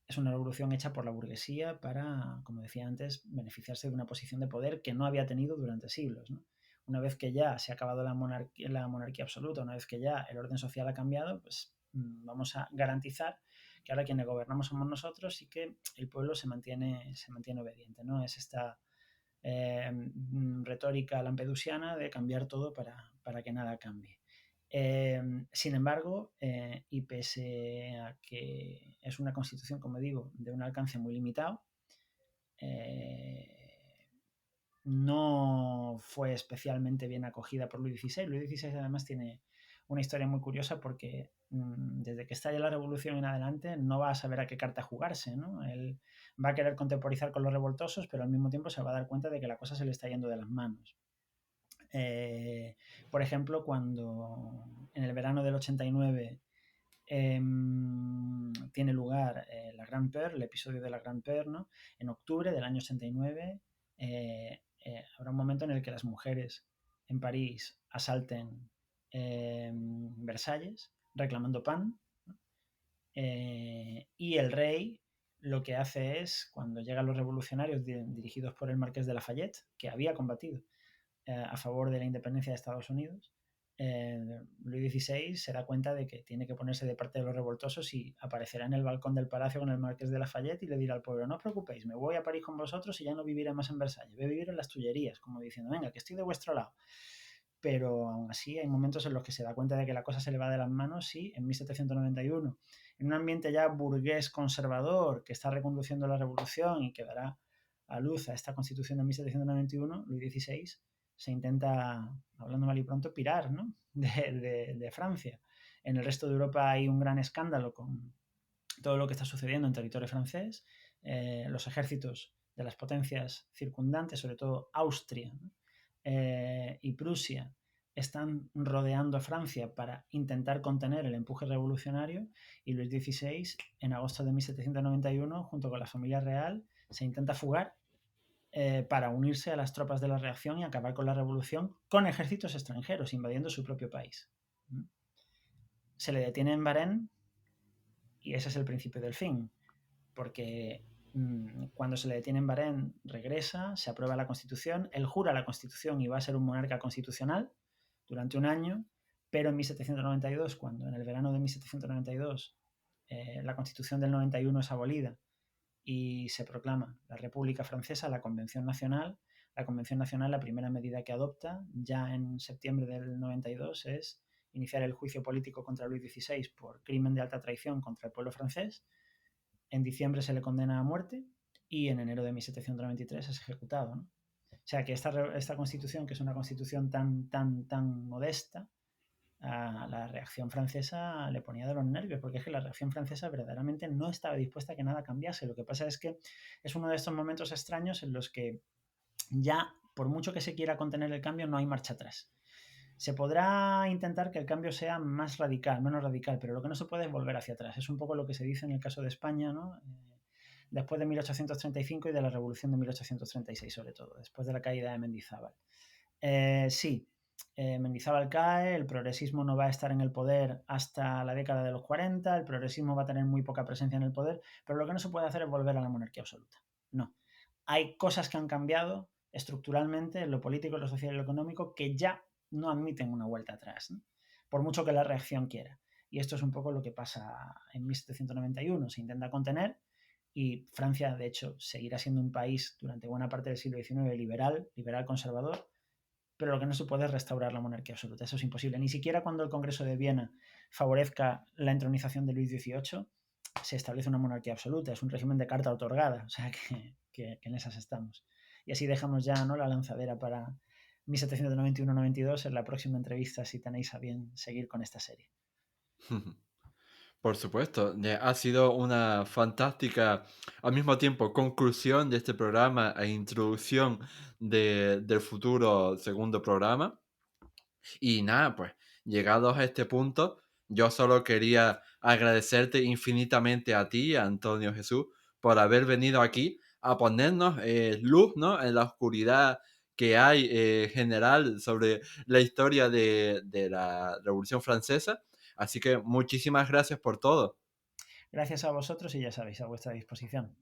es una revolución hecha por la burguesía para, como decía antes, beneficiarse de una posición de poder que no había tenido durante siglos, ¿no? Una vez que ya se ha acabado la monarquía absoluta, una vez que ya el orden social ha cambiado, pues vamos a garantizar que ahora quienes gobernamos somos nosotros y que el pueblo se mantiene obediente, ¿no? Es esta retórica lampedusiana de cambiar todo para que nada cambie. Sin embargo, y pese a que es una constitución, como digo, de un alcance muy limitado, no fue especialmente bien acogida por Luis XVI. Luis XVI además tiene una historia muy curiosa porque desde que estalla la revolución en adelante no va a saber a qué carta jugarse, ¿no? Él va a querer contemporizar con los revoltosos, pero al mismo tiempo se va a dar cuenta de que la cosa se le está yendo de las manos. Por ejemplo, cuando en el verano del 89 tiene lugar la Grand Peur, el episodio de la Grand Peur, ¿no? En octubre del año 89 habrá un momento en el que las mujeres en París asalten Versalles reclamando pan, ¿no? Y el rey lo que hace es, cuando llegan los revolucionarios dirigidos por el marqués de Lafayette, que había combatido a favor de la independencia de Estados Unidos, Luis XVI se da cuenta de que tiene que ponerse de parte de los revoltosos y aparecerá en el balcón del palacio con el marqués de Lafayette y le dirá al pueblo: no os preocupéis, me voy a París con vosotros y ya no viviré más en Versalles, voy a vivir en las Tullerías, como diciendo, venga, que estoy de vuestro lado. Pero aún así hay momentos en los que se da cuenta de que la cosa se le va de las manos y en 1791, en un ambiente ya burgués conservador que está reconduciendo la revolución y que dará a luz a esta constitución de 1791, Luis XVI se intenta, hablando mal y pronto, pirar, ¿no? de Francia. En el resto de Europa hay un gran escándalo con todo lo que está sucediendo en territorio francés. Los ejércitos de las potencias circundantes, sobre todo Austria, ¿no? Y Prusia, están rodeando a Francia para intentar contener el empuje revolucionario, y Luis XVI, en agosto de 1791, junto con la familia real, se intenta fugar para unirse a las tropas de la reacción y acabar con la revolución con ejércitos extranjeros invadiendo su propio país. Se le detiene en Varennes y ese es el principio del fin, porque cuando se le detiene en Varennes regresa, se aprueba la Constitución, él jura la Constitución y va a ser un monarca constitucional durante un año, pero en 1792, cuando en el verano de 1792 la Constitución del 91 es abolida y se proclama la República Francesa, la Convención Nacional. La Convención Nacional, la primera medida que adopta ya en septiembre del 92 es iniciar el juicio político contra Luis XVI por crimen de alta traición contra el pueblo francés. En diciembre se le condena a muerte y en enero de 1793 es ejecutado, ¿no? O sea que esta constitución, que es una constitución tan modesta, a la reacción francesa le ponía de los nervios, porque es que la reacción francesa verdaderamente no estaba dispuesta a que nada cambiase. Lo que pasa es que es uno de estos momentos extraños en los que ya, por mucho que se quiera contener el cambio, no hay marcha atrás. Se podrá intentar que el cambio sea más radical, menos radical, pero lo que no se puede es volver hacia atrás. Es un poco lo que se dice en el caso de España, ¿no? Después de 1835 y de la Revolución de 1836, sobre todo, después de la caída de Mendizábal. Sí, Mendizábal cae, el progresismo no va a estar en el poder hasta la década de los 40, el progresismo va a tener muy poca presencia en el poder, pero lo que no se puede hacer es volver a la monarquía absoluta. No. Hay cosas que han cambiado estructuralmente en lo político, en lo social y lo económico que ya no admiten una vuelta atrás, ¿no? Por mucho que la reacción quiera. Y esto es un poco lo que pasa en 1791. Se intenta contener y Francia, de hecho, seguirá siendo un país durante buena parte del siglo XIX liberal, liberal conservador, pero lo que no se puede es restaurar la monarquía absoluta. Eso es imposible. Ni siquiera cuando el Congreso de Viena favorezca la entronización de Luis XVIII se establece una monarquía absoluta. Es un régimen de carta otorgada. O sea que en esas estamos. Y así dejamos ya, ¿no?, la lanzadera para 1791-92 en la próxima entrevista, si tenéis a bien seguir con esta serie. Por supuesto, ha sido una fantástica, al mismo tiempo, conclusión de este programa e introducción del futuro segundo programa. Y nada, pues, llegados a este punto, yo solo quería agradecerte infinitamente a ti, Antonio Jesús, por haber venido aquí a ponernos luz, ¿no?, en la oscuridad que hay general sobre la historia de la Revolución Francesa. Así que muchísimas gracias por todo. Gracias a vosotros y ya sabéis, a vuestra disposición.